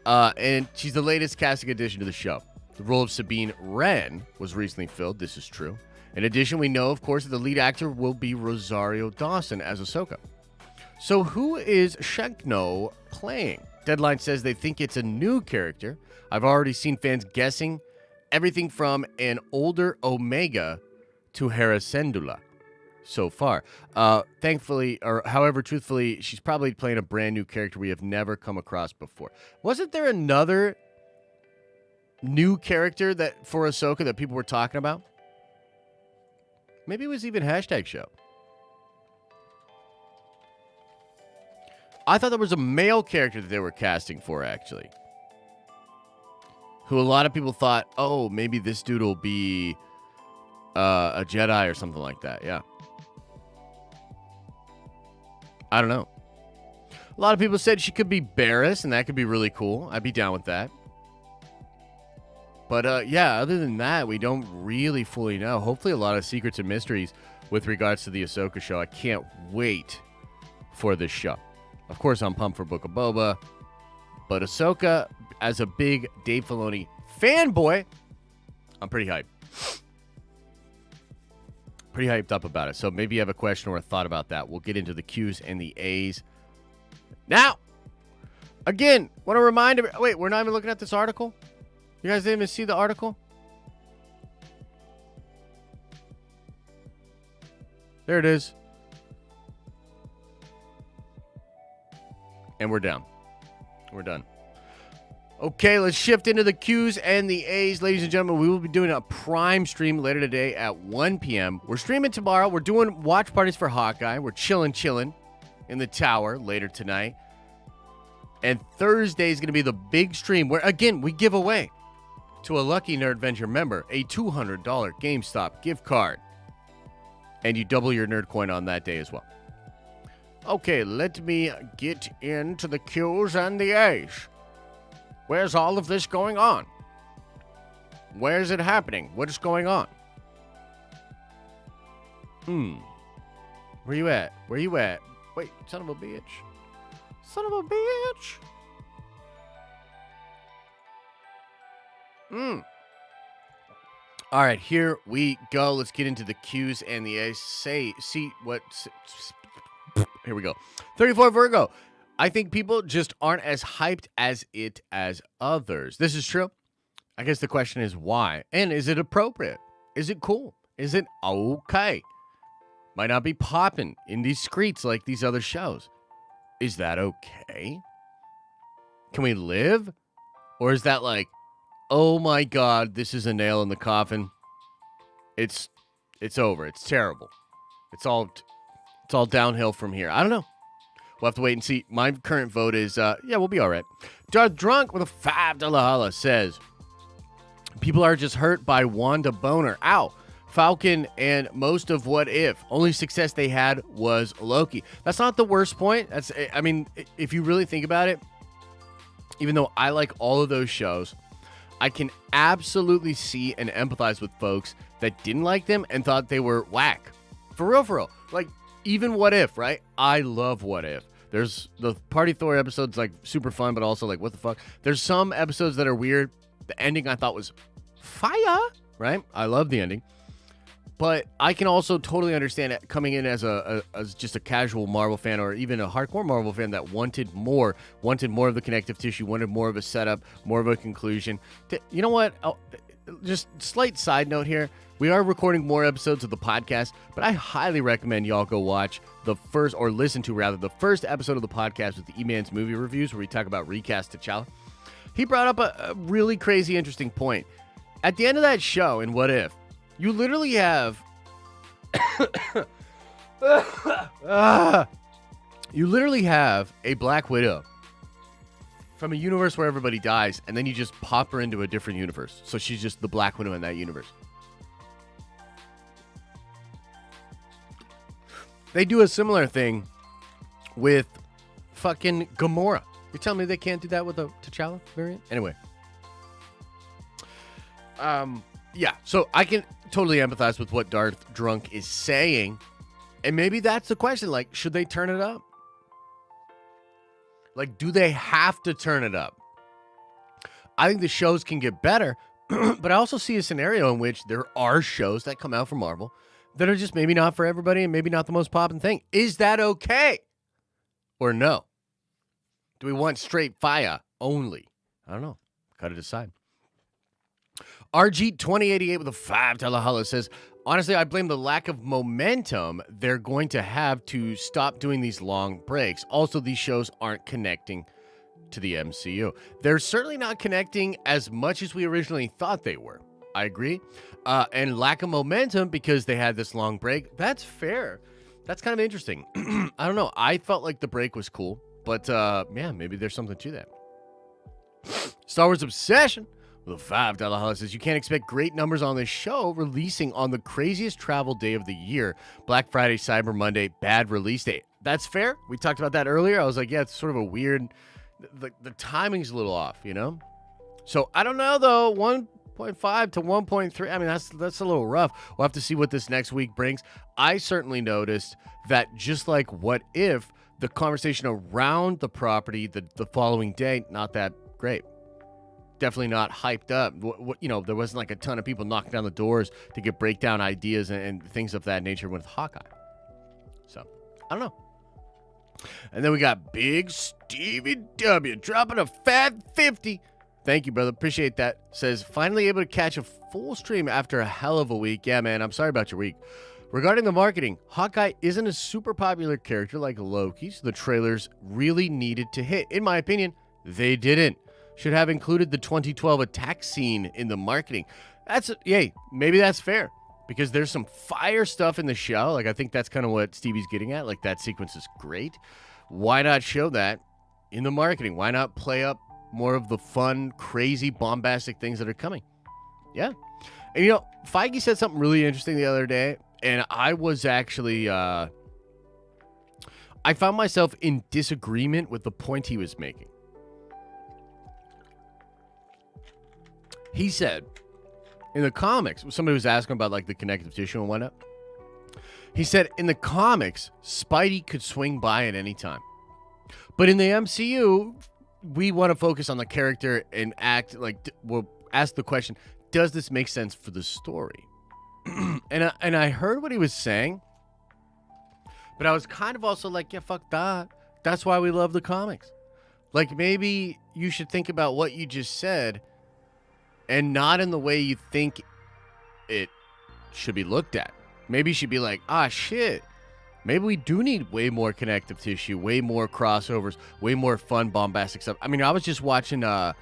And she's the latest casting addition to the show. The role of Sabine Wren was recently filled. This is true. In addition, we know, of course, that the lead actor will be Rosario Dawson as Ahsoka. So who is Shankno playing? Deadline says they think it's a new character. I've already seen fans guessing everything from an older Omega to Hera Syndulla so far. However, truthfully, she's probably playing a brand new character we have never come across before. Wasn't there another new character that for Ahsoka that people were talking about? Maybe it was even #show. I thought there was a male character that they were casting for, actually. Who a lot of people thought, oh, maybe this dude will be a Jedi or something like that. Yeah. I don't know. A lot of people said she could be Barriss, and that could be really cool. I'd be down with that. But, yeah, other than that, we don't really fully know. Hopefully a lot of secrets and mysteries with regards to the Ahsoka show. I can't wait for this show. Of course, I'm pumped for Book of Boba. But Ahsoka, as a big Dave Filoni fanboy, I'm pretty hyped. Pretty hyped up about it. So maybe you have a question or a thought about that. We'll get into the Q's and the A's. Now, again, want to remind everyone. Wait, we're not even looking at this article? You guys didn't even see the article? There it is. And we're down. We're done. Okay, let's shift into the Q's and the A's. Ladies and gentlemen, we will be doing a Prime stream later today at 1 p.m. We're streaming tomorrow. We're doing watch parties for Hawkeye. We're chilling in the tower later tonight. And Thursday is going to be the big stream where, again, we give away to a lucky Nerdventure member a $200 GameStop gift card. And you double your nerd coin on that day as well. Okay, let me get into the Q's and the A's. Where's all of this going on? Where is it happening? What is going on? Where you at? Where you at? Wait, son of a bitch. Son of a bitch. All right, here we go. Let's get into the Q's and the A's. Here we go. 34 Virgo. I think people just aren't as hyped as others. This is true. I guess the question is why? And is it appropriate? Is it cool? Is it okay? Might not be popping in these streets like these other shows. Is that okay? Can we live? Or is that like, oh my God, this is a nail in the coffin? It's over. It's terrible. It's all downhill from here. I don't know. We'll have to wait and see. My current vote is, yeah, we'll be all right. Darth Drunk with a $5 holla says, people are just hurt by Wanda Boner. Ow. Falcon and most of What If. Only success they had was Loki. That's not the worst point. I mean, if you really think about it, even though I like all of those shows, I can absolutely see and empathize with folks that didn't like them and thought they were whack. For real. Like, even What If, right? I love What If. There's the Party Thor episodes, like, super fun, but also, like, what the fuck? There's some episodes that are weird. The ending I thought was fire, right? I love the ending. But I can also totally understand it coming in as just a casual Marvel fan or even a hardcore Marvel fan that wanted more of the connective tissue, wanted more of a setup, more of a conclusion. You know what? Just slight side note here. We are recording more episodes of the podcast, but I highly recommend y'all go watch listen to the first episode of the podcast with the E-Man's movie reviews where we talk about recast T'Challa. He brought up a really crazy, interesting point. At the end of that show in What If, you literally have a Black Widow from a universe where everybody dies, and then you just pop her into a different universe. So she's just the Black Widow in that universe. They do a similar thing with fucking Gamora. You're telling me they can't do that with a T'Challa variant? Anyway. Yeah, so I can totally empathize with what Darth Drunk is saying. And maybe that's the question. Like, should they turn it up? Like, do they have to turn it up? I think the shows can get better. But I also see a scenario in which there are shows that come out from Marvel that are just maybe not for everybody and maybe not the most poppin' thing. Is that okay? Or no? Do we want straight fire only? I don't know. Gotta decide. RG2088 with a $5 holla says, honestly, I blame the lack of momentum they're going to have to stop doing these long breaks. Also, these shows aren't connecting to the MCU. They're certainly not connecting as much as we originally thought they were. I agree. And lack of momentum because they had this long break. That's fair. That's kind of interesting. I don't know. I felt like the break was cool. But yeah, maybe there's something to that. Star Wars Obsession with a $5 holla says, you can't expect great numbers on this show releasing on the craziest travel day of the year. Black Friday, Cyber Monday, bad release date. That's fair. We talked about that earlier. I was like, yeah, it's sort of a weird, the timing's a little off, you know? So I don't know though, 1.5 to 1.3. I mean, that's a little rough. We'll have to see what this next week brings. I certainly noticed that just like What If, the conversation around the property the following day, not that great. Definitely not hyped up. You know, there wasn't like a ton of people knocking down the doors to get breakdown ideas and things of that nature with Hawkeye. So, I don't know. And then we got Big Stevie W dropping a fat 50. Thank you, brother. Appreciate that. Says, finally able to catch a full stream after a hell of a week. Yeah, man, I'm sorry about your week. Regarding the marketing, Hawkeye isn't a super popular character like Loki, so the trailers really needed to hit. In my opinion, they didn't. Should have included the 2012 attack scene in the marketing. Yay, maybe that's fair. Because there's some fire stuff in the show. Like, I think that's kind of what Stevie's getting at. Like, that sequence is great. Why not show that in the marketing? Why not play up more of the fun, crazy, bombastic things that are coming? Yeah. And, you know, Feige said something really interesting the other day. And I was actually, I found myself in disagreement with the point he was making. He said, in the comics, somebody was asking about like the connective tissue and whatnot. He said, in the comics, Spidey could swing by at any time. But in the MCU, we want to focus on the character and act like, we'll ask the question, does this make sense for the story? and I heard what he was saying, but I was kind of also like, yeah, fuck that. That's why we love the comics. Like, maybe you should think about what you just said and not in the way you think it should be looked at. Maybe you should be like, shit. Maybe we do need way more connective tissue, way more crossovers, way more fun, bombastic stuff. I mean, I was just watching the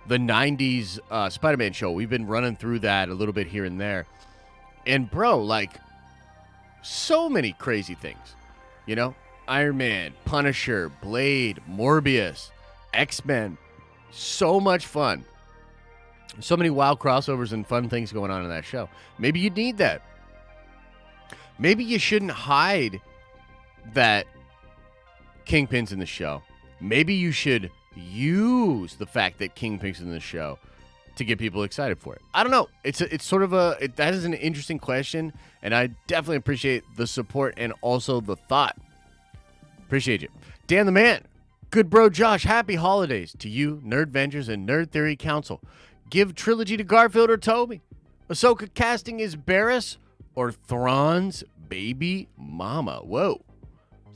90s Spider-Man show. We've been running through that a little bit here and there. And, bro, like, so many crazy things. You know? Iron Man, Punisher, Blade, Morbius, X-Men. So much fun. So many wild crossovers and fun things going on in that show. Maybe you need that. Maybe you shouldn't hide that Kingpin's in the show. Maybe you should use the fact that Kingpin's in the show to get people excited for it. I don't know. It's sort of that is an interesting question, and I definitely appreciate the support and also the thought. Appreciate you. Dan the Man. Good bro Josh, happy holidays to you, Nerd Vengers, and Nerd Theory Council. Give trilogy to Garfield or Toby. Ahsoka casting is Barriss or Thrawn's baby mama. Whoa.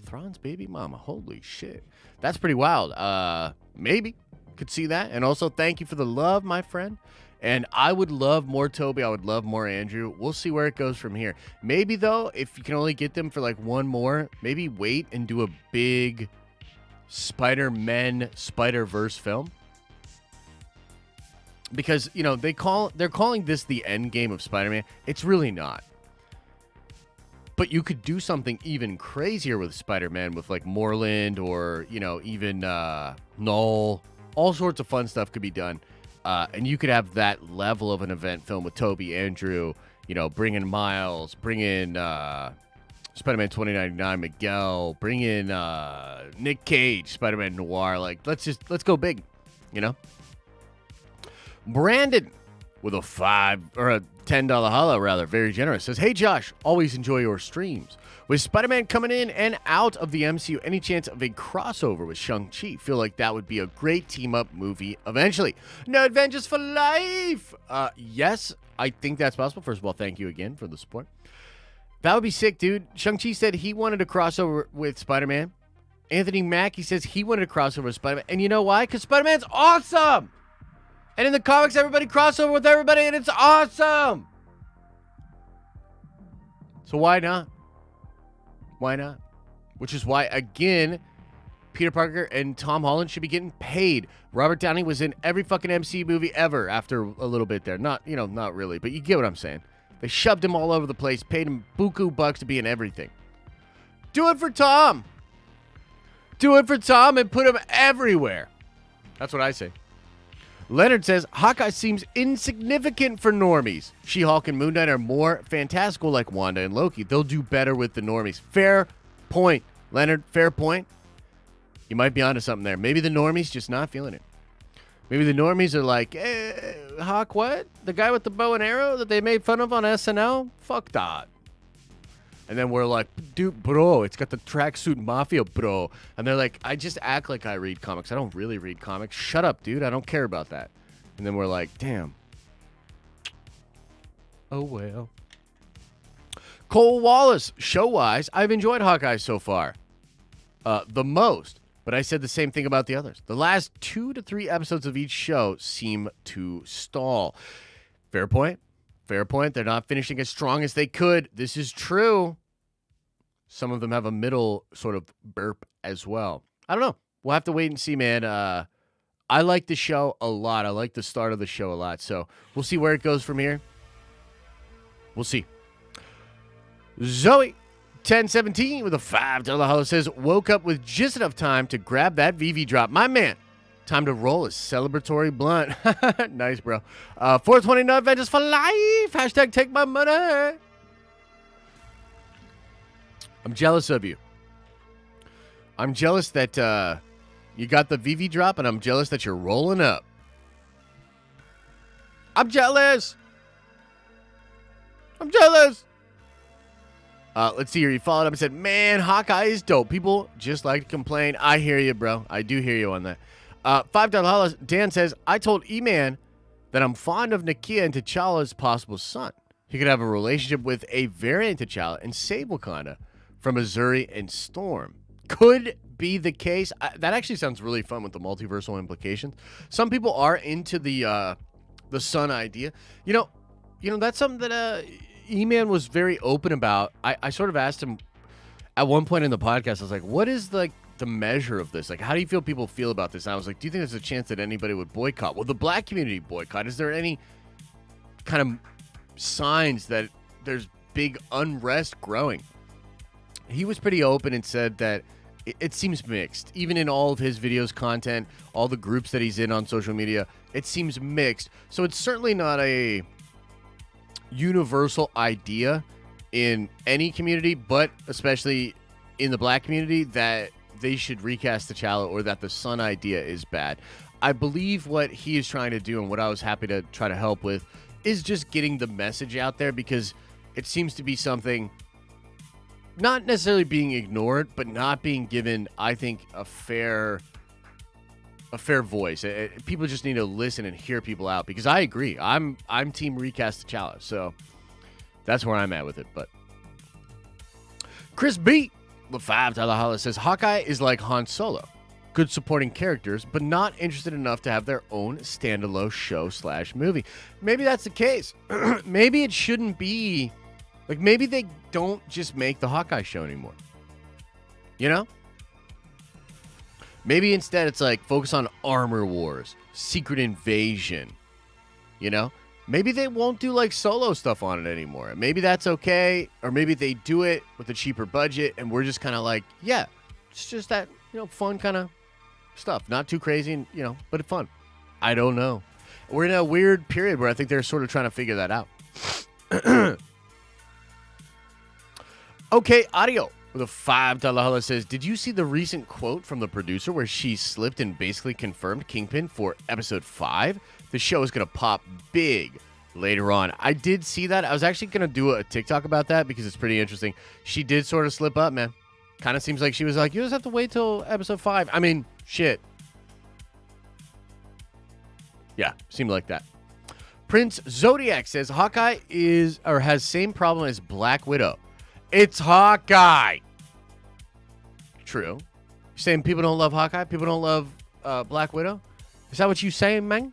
Thrawn's baby mama. Holy shit. That's pretty wild. Maybe. Could see that. And also, thank you for the love, my friend. And I would love more Toby. I would love more Andrew. We'll see where it goes from here. Maybe, though, if you can only get them for like one more, maybe wait and do a big Spider-Man Spider-Verse film. Because, you know, they're calling this the end game of Spider-Man. It's really not. But you could do something even crazier with Spider-Man with like Moreland or, you know, even Null. All sorts of fun stuff could be done. And you could have that level of an event film with Toby, Andrew, you know, bring in Miles, bring in Spider-Man 2099, Miguel, bring in Nick Cage, Spider-Man Noir. Like, let's go big, you know? Brandon with a $10 holla, rather, very generous, says, hey, Josh, always enjoy your streams. With Spider-Man coming in and out of the MCU, any chance of a crossover with Shang-Chi? Feel like that would be a great team-up movie eventually. No Avengers for life! Yes, I think that's possible. First of all, thank you again for the support. That would be sick, dude. Shang-Chi said he wanted a crossover with Spider-Man. Anthony Mackie says he wanted a crossover with Spider-Man. And you know why? Because Spider-Man's awesome! And in the comics, everybody crossover with everybody, and it's awesome! So why not? Why not? Which is why, again, Peter Parker and Tom Holland should be getting paid. Robert Downey was in every fucking MCU movie ever after a little bit there. Not really, but you get what I'm saying. They shoved him all over the place, paid him buku bucks to be in everything. Do it for Tom! Do it for Tom and put him everywhere. That's what I say. Leonard says, Hawkeye seems insignificant for normies. She-Hulk and Moon Knight are more fantastical like Wanda and Loki. They'll do better with the normies. Fair point, Leonard. Fair point. You might be onto something there. Maybe the normies just not feeling it. Maybe the normies are like, Hawk what? The guy with the bow and arrow that they made fun of on SNL? Fuck that. And then we're like, dude, bro, it's got the tracksuit mafia, bro. And they're like, I just act like I read comics. I don't really read comics. Shut up, dude. I don't care about that. And then we're like, damn. Oh, well. Cole Wallace, show-wise, I've enjoyed Hawkeye so far. The most. But I said the same thing about the others. The last 2 to 3 episodes of each show seem to stall. Fair point. Fair point. They're not finishing as strong as they could. This is true. Some of them have a middle sort of burp as well. I don't know. We'll have to wait and see, man. I like the show a lot. I like the start of the show a lot. So we'll see where it goes from here. We'll see. Zoe, 1017 with a $5 hollow says, woke up with just enough time to grab that VV drop. My man. Time to roll a celebratory blunt. Nice, bro. 429 Vengeance for life. Hashtag take my money. I'm jealous of you. I'm jealous that you got the VV drop, and I'm jealous that you're rolling up. I'm jealous. I'm jealous. Let's see here. He followed up and said, man, Hawkeye is dope. People just like to complain. I hear you, bro. I do hear you on that. $5 hollows. Dan says, I told E-Man that I'm fond of Nakia and T'Challa's possible son. He could have a relationship with a variant T'Challa and save Wakanda from Azuri and Storm. Could be the case. That actually sounds really fun with the multiversal implications. Some people are into the son idea. You know that's something that E-Man was very open about. I sort of asked him at one point in the podcast. I was like, what is the measure of this? Like, how do you feel people feel about this? And I was like, do you think there's a chance that anybody would boycott? Well, the black community boycott. Is there any kind of signs that there's big unrest growing? He was pretty open and said that it seems mixed. Even in all of his videos, content, all the groups that he's in on social media, it seems mixed. So it's certainly not a universal idea in any community, but especially in the black community, that they should recast T'Challa or that the son idea is bad. I believe what he is trying to do, and what I was happy to try to help with, is just getting the message out there, because it seems to be something not necessarily being ignored, but not being given, I think, a fair voice. People just need to listen and hear people out, because I agree. I'm team recast T'Challa, so that's where I'm at with it. But Chris B, the $5 holla, says, Hawkeye is like Han Solo. Good supporting characters, but not interested enough to have their own standalone show/movie. Maybe that's the case. Maybe it shouldn't be. Like, maybe they don't just make the Hawkeye show anymore. You know? Maybe instead it's like, focus on Armor Wars, Secret Invasion. You know? Maybe they won't do like solo stuff on it anymore. Maybe that's okay. Or maybe they do it with a cheaper budget and we're just kind of like, yeah, it's just that, fun kind of stuff. Not too crazy, and, but fun. I don't know. We're in a weird period where I think they're sort of trying to figure that out. Okay, Audio with a $5 holla says, did you see the recent quote from the producer where she slipped and basically confirmed Kingpin for episode 5? The show is going to pop big later on. I did see that. I was actually going to do a TikTok about that because it's pretty interesting. She did sort of slip up, man. Kind of seems like she was like, you just have to wait till episode 5. I mean, shit. Yeah, seemed like that. Prince Zodiac says, Hawkeye has same problem as Black Widow. It's Hawkeye. True. You're saying people don't love Hawkeye? People don't love Black Widow? Is that what you saying, man?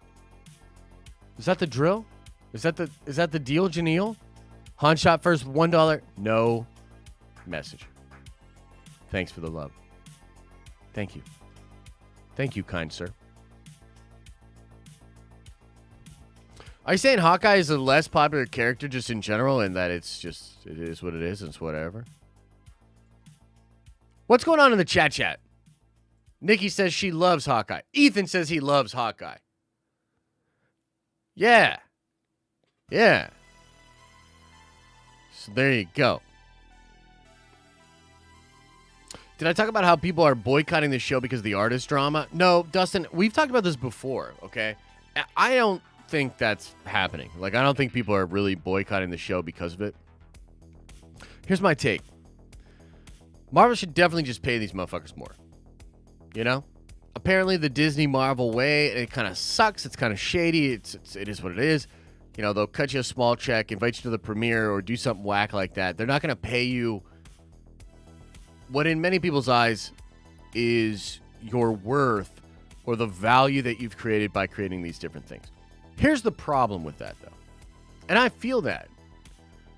Is that the drill? Is that the deal, Janelle? Han shot first with $1. No message. Thanks for the love. Thank you. Thank you, kind sir. Are you saying Hawkeye is a less popular character just in general, and that it is what it is, and it's whatever? What's going on in the chat? Nikki says she loves Hawkeye. Ethan says he loves Hawkeye. Yeah. Yeah. So there you go. Did I talk about how people are boycotting the show because of the artist drama? No, Dustin, we've talked about this before, okay? I don't think that's happening. Like, I don't think people are really boycotting the show because of it. Here's my take. Marvel should definitely just pay these motherfuckers more. You know? Apparently, the Disney Marvel way, it kind of sucks. It's kind of shady. It is what it is. You know, they'll cut you a small check, invite you to the premiere, or do something whack like that. They're not going to pay you what in many people's eyes is your worth or the value that you've created by creating these different things. Here's the problem with that, though. And I feel that.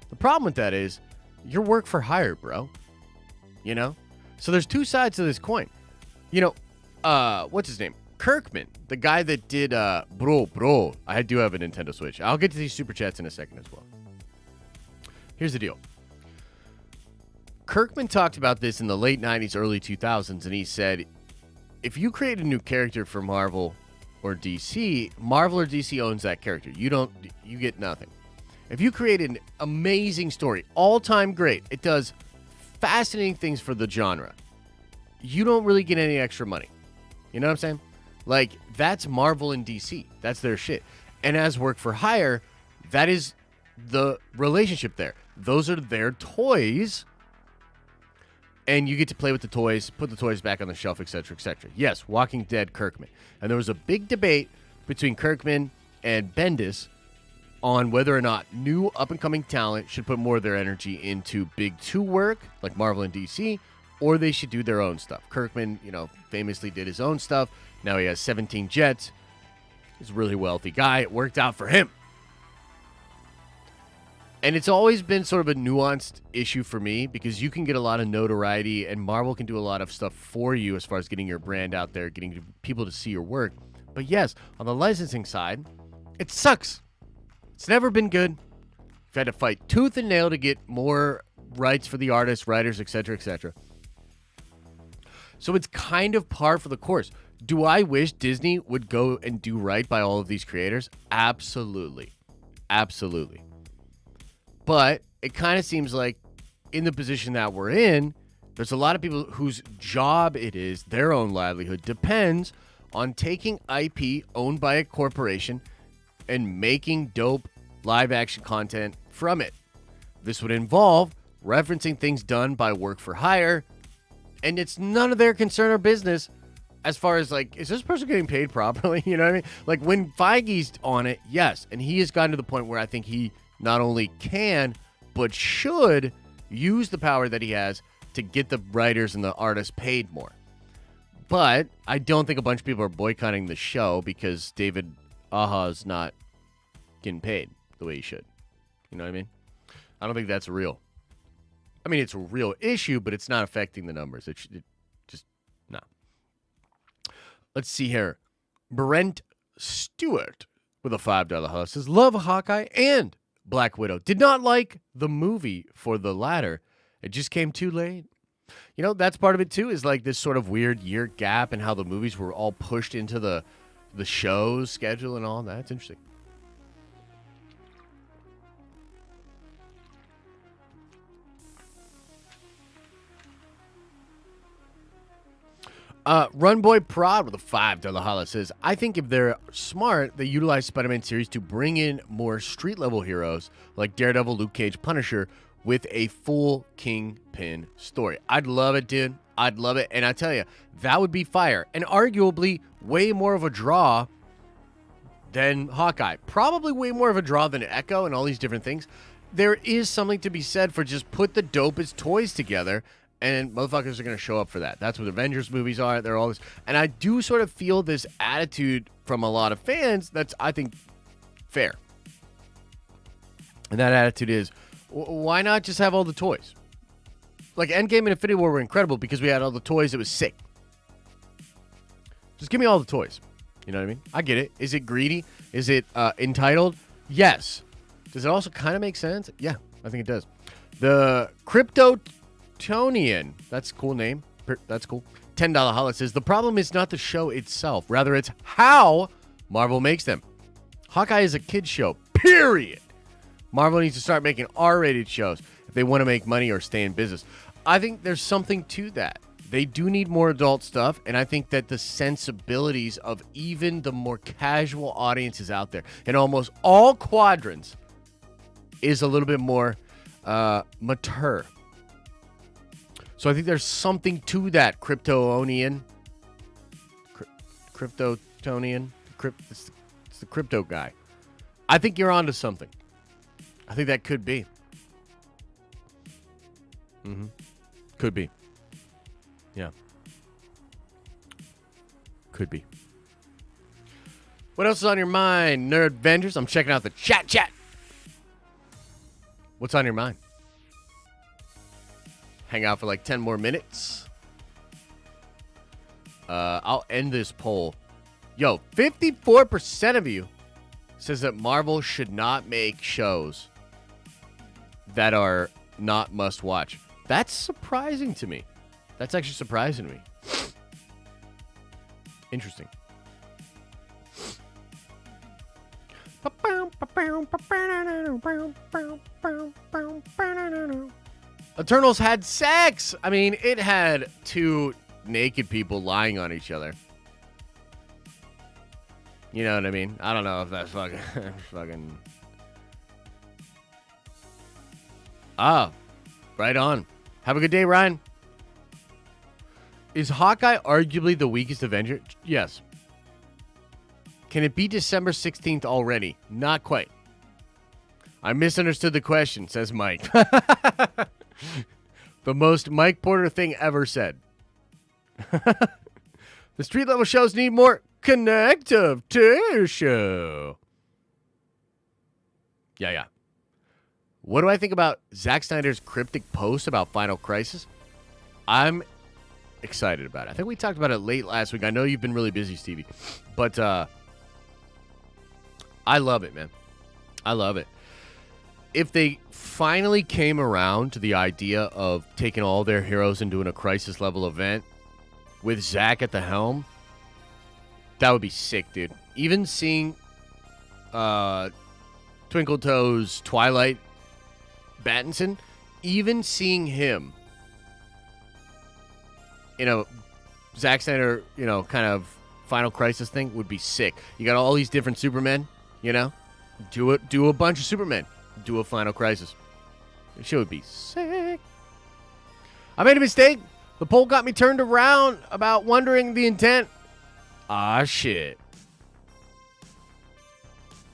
The problem with that is your work for hire, bro. You know? So there's two sides to this coin. You know, what's his name? Kirkman, the guy that did, bro, I do have a Nintendo Switch. I'll get to these super chats in a second as well. Here's the deal. Kirkman talked about this in the late 90s, early 2000s, and he said, if you create a new character for Marvel or DC, Marvel or DC owns that character. You get nothing. If you create an amazing story, all-time great, it does fascinating things for the genre, you don't really get any extra money. You know what I'm saying? Like, that's Marvel and DC. That's their shit. And as work for hire, that is the relationship there. Those are their toys, and you get to play with the toys, put the toys back on the shelf, etc., etc. Yes, Walking Dead Kirkman. And there was a big debate between Kirkman and Bendis on whether or not new up-and-coming talent should put more of their energy into big two work, like Marvel and DC, or they should do their own stuff. Kirkman, you know, famously did his own stuff. Now he has 17 jets. He's a really wealthy guy. It worked out for him. And it's always been sort of a nuanced issue for me because you can get a lot of notoriety and Marvel can do a lot of stuff for you as far as getting your brand out there, getting people to see your work. But yes, on the licensing side, it sucks. It's never been good. You've had to fight tooth and nail to get more rights for the artists, writers, etc., etc. So it's kind of par for the course. Do I wish Disney would go and do right by all of these creators? Absolutely. Absolutely. But it kind of seems like in the position that we're in, there's a lot of people whose job it is, their own livelihood, depends on taking IP owned by a corporation and making dope live action content from it. This would involve referencing things done by work for hire, and it's none of their concern or business as far as, like, is this person getting paid properly? You know what I mean? Like, when Feige's on it, yes, and he has gotten to the point where I think he not only can, but should use the power that he has to get the writers and the artists paid more. But I don't think a bunch of people are boycotting the show because David Aja's not getting paid the way he should. You know what I mean? I don't think that's real. I mean, it's a real issue, but it's not affecting the numbers. It just, no. Let's see here. Brent Stewart with a $5 house says, love Hawkeye and Black Widow. Did not like the movie for the latter. It just came too late. You know, that's part of it too, is like this sort of weird year gap and how the movies were all pushed into the show's schedule and all that. It's interesting. Runboy Prod with a $5 holla says, I think if they're smart, they utilize Spider-Man series to bring in more street-level heroes like Daredevil, Luke Cage, Punisher with a full Kingpin story. I'd love it, dude. I'd love it. And I tell you, that would be fire. And arguably way more of a draw than Hawkeye. Probably way more of a draw than Echo and all these different things. There is something to be said for just put the dopest toys together and motherfuckers are going to show up for that. That's what Avengers movies are. They're all this. And I do sort of feel this attitude from a lot of fans that's, I think, fair. And that attitude is, why not just have all the toys? Like Endgame and Infinity War were incredible because we had all the toys. It was sick. Just give me all the toys. You know what I mean? I get it. Is it greedy? Is it entitled? Yes. Does it also kind of make sense? Yeah, I think it does. The Kryptonian, that's a cool name. That's cool. $10 Hollow says, the problem is not the show itself. Rather, it's how Marvel makes them. Hawkeye is a kid's show, period. Marvel needs to start making R-rated shows if they want to make money or stay in business. I think there's something to that. They do need more adult stuff, and I think that the sensibilities of even the more casual audiences out there in almost all quadrants is a little bit more mature. So I think there's something to that, Kryptonian. Kryptonian? It's the crypto guy. I think you're onto something. I think that could be. Could be. Yeah. Could be. What else is on your mind, Nerd Avengers? I'm checking out the chat. What's on your mind? Hang out for like 10 more minutes. I'll end this poll. Yo, 54% of you says that Marvel should not make shows that are not must watch. That's surprising to me. That's actually surprising to me. Interesting. Eternals had sex. I mean, it had two naked people lying on each other. You know what I mean? I don't know if that's fucking... Ah, right on. Have a good day, Ryan. Is Hawkeye arguably the weakest Avenger? Yes. Can it be December 16th already? Not quite. I misunderstood the question, says Mike. The most Mike Porter thing ever said. The street level shows need more connective tissue. Yeah. What do I think about Zack Snyder's cryptic post about Final Crisis? I'm excited about it. I think we talked about it late last week. I know you've been really busy, Stevie. But I love it, man. I love it. If they finally came around to the idea of taking all their heroes and doing a crisis level event with Zack at the helm, that would be sick, dude. Even seeing Twinkle Toes Twilight Battinson, even seeing him in a Zack Snyder, kind of Final Crisis thing would be sick. You got all these different Supermen, do a bunch of Supermen. Do a Final Crisis. It should would be sick. I made a mistake. The poll got me turned around about wondering the intent. Ah, shit.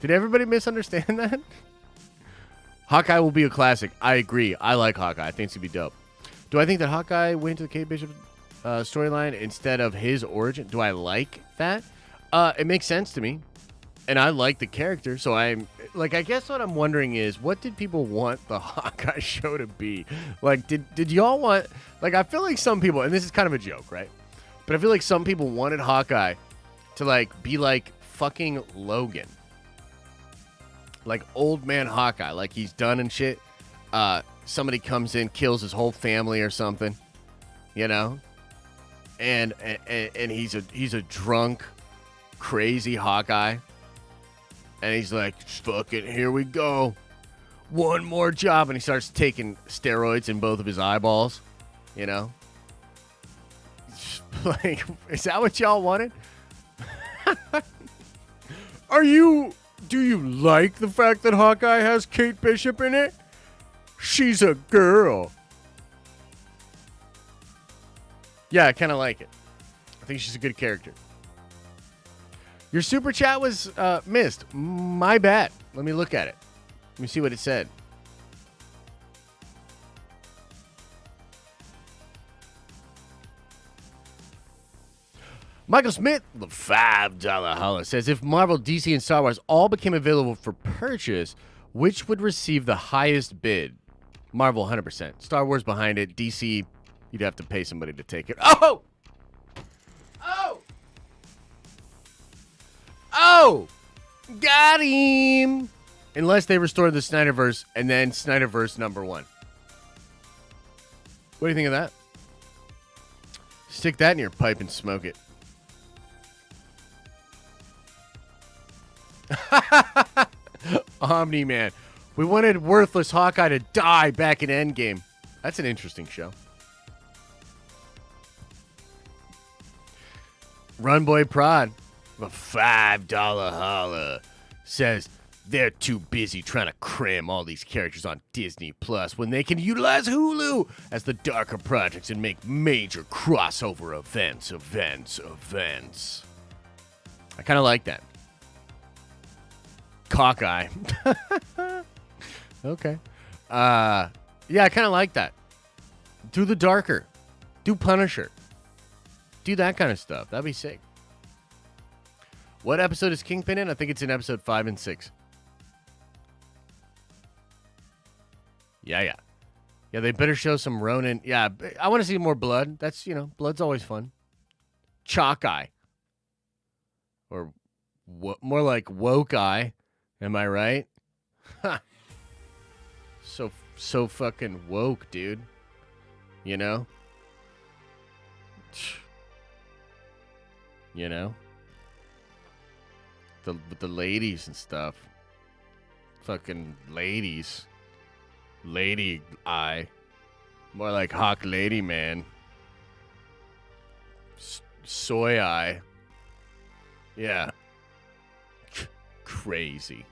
Did everybody misunderstand that? Hawkeye will be a classic. I agree. I like Hawkeye. I think it's going to be dope. Do I think that Hawkeye went to the Kate Bishop storyline instead of his origin? Do I like that? It makes sense to me. And I like the character, so I guess what I'm wondering is, what did people want the Hawkeye show to be? Like, did y'all want, I feel like some people, and this is kind of a joke, right? But I feel like some people wanted Hawkeye to, be like fucking Logan. Like old man Hawkeye, like he's done and shit. Somebody comes in, kills his whole family or something, and he's a drunk, crazy Hawkeye. And he's like, fuck it, here we go. One more job. And he starts taking steroids in both of his eyeballs. Is that what y'all wanted? Do you like the fact that Hawkeye has Kate Bishop in it? She's a girl. Yeah, I kind of like it. I think she's a good character. Your super chat was missed. My bad. Let me look at it. Let me see what it said. Michael Smith, the $5 holla, says, if Marvel, DC, and Star Wars all became available for purchase, which would receive the highest bid? Marvel, 100%. Star Wars behind it. DC, you'd have to pay somebody to take it. Oh! Got him! Unless they restore the Snyderverse and then Snyderverse #1. What do you think of that? Stick that in your pipe and smoke it. Omni-Man. We wanted worthless Hawkeye to die back in Endgame. That's an interesting show. Runboy Prod, a $5 holla, says they're too busy trying to cram all these characters on Disney Plus when they can utilize Hulu as the darker projects and make major crossover events. I kind of like that. Hawkeye. Okay. Yeah, I kind of like that. Do the darker. Do Punisher. Do that kind of stuff. That'd be sick. What episode is Kingpin in? I think it's in episode 5 and 6. Yeah. Yeah, they better show some Ronin. Yeah, I want to see more blood. That's, blood's always fun. Hawkeye. Or more like Woke Eye. Am I right? Ha. So fucking woke, dude. You know? With the ladies and stuff. Fucking ladies. Lady eye. More like Hawk Lady Man. Soy eye. Yeah. Crazy.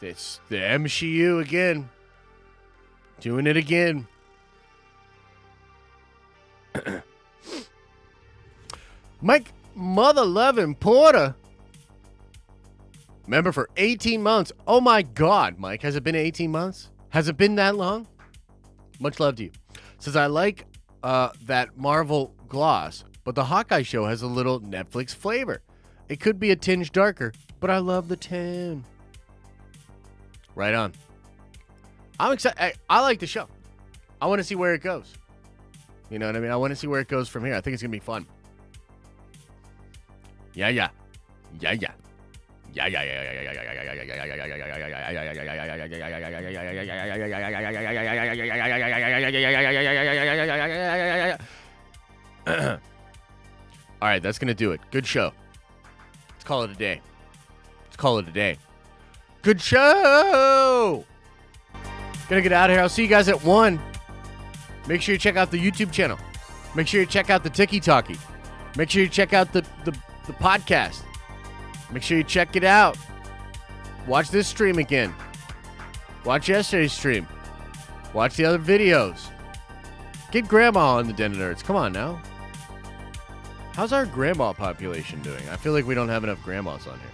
It's the MCU again. Doing it again. Mike Mother-loving Porter. Member for 18 months. Oh my God, Mike. Has it been 18 months? Has it been that long? Much love to you. Says, I like that Marvel gloss, but the Hawkeye show has a little Netflix flavor. It could be a tinge darker, but I love the tone. Right on. I'm excited. I like the show. I want to see where it goes. You know what I mean? I want to see where it goes from here. I think it's going to be fun. Yeah. All right, that's going to do it. Good show. Let's call it a day. Good show. Gonna get out of here. I'll see you guys at 1. Make sure you check out the YouTube channel. Make sure you check out the Tiki-Talkie. Make sure you check out the podcast. Make sure you check it out. Watch this stream again. Watch yesterday's stream. Watch the other videos. Get grandma on the Den of Nerds. Come on now. How's our grandma population doing? I feel like we don't have enough grandmas on here.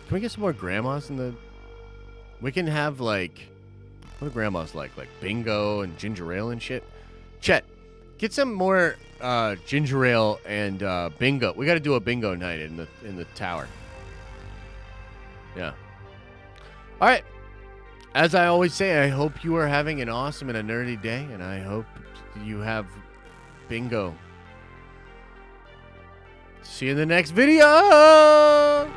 Can we get some more grandmas in the... We can have, like... What are grandmas like? Like bingo and ginger ale and shit? Chet, get some more ginger ale and bingo. We got to do a bingo night in the tower. Yeah. All right. As I always say, I hope you are having an awesome and a nerdy day, and I hope you have bingo. See you in the next video.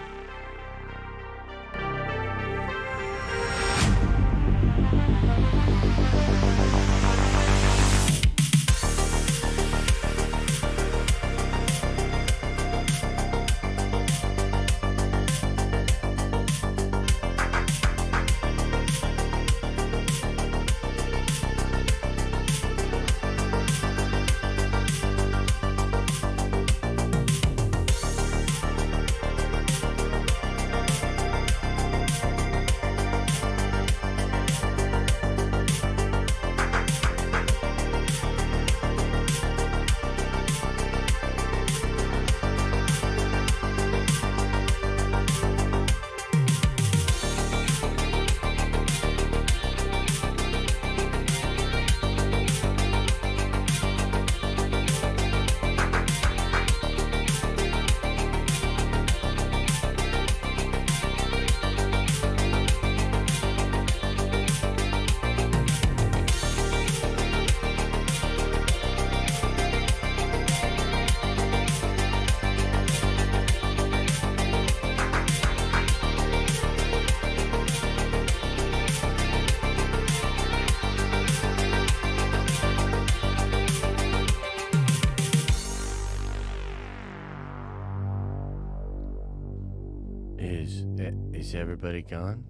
Is everybody gone?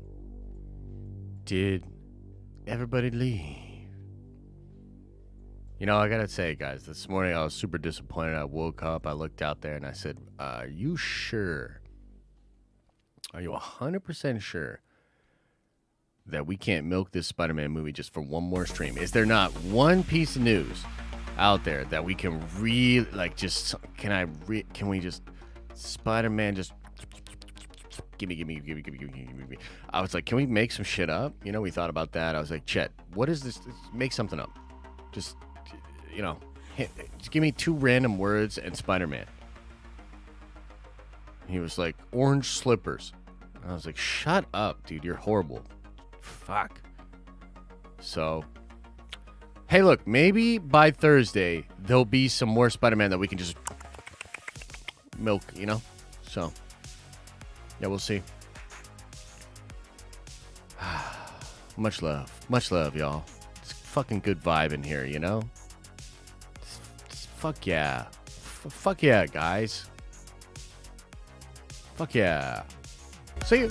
Did everybody leave? You know, I gotta say, guys, this morning I was super disappointed. I woke up, I looked out there, and I said, are you sure? Are you 100% sure that we can't milk this Spider-Man movie just for one more stream? Is there not one piece of news out there that we can really, like, just, can we just, Spider-Man just, give me. I was like, can we make some shit up? You know, we thought about that. I was like, Chet, what is this? Make something up. Just, you know, just give me 2 random words and Spider-Man. He was like, orange slippers. I was like, shut up, dude. You're horrible. Fuck. So, hey, look, maybe by Thursday, there'll be some more Spider-Man that we can just milk, you know? So, yeah, we'll see. Much love, y'all. It's fucking good vibe in here, you know? Fuck yeah. Fuck yeah, guys. Fuck yeah. See you.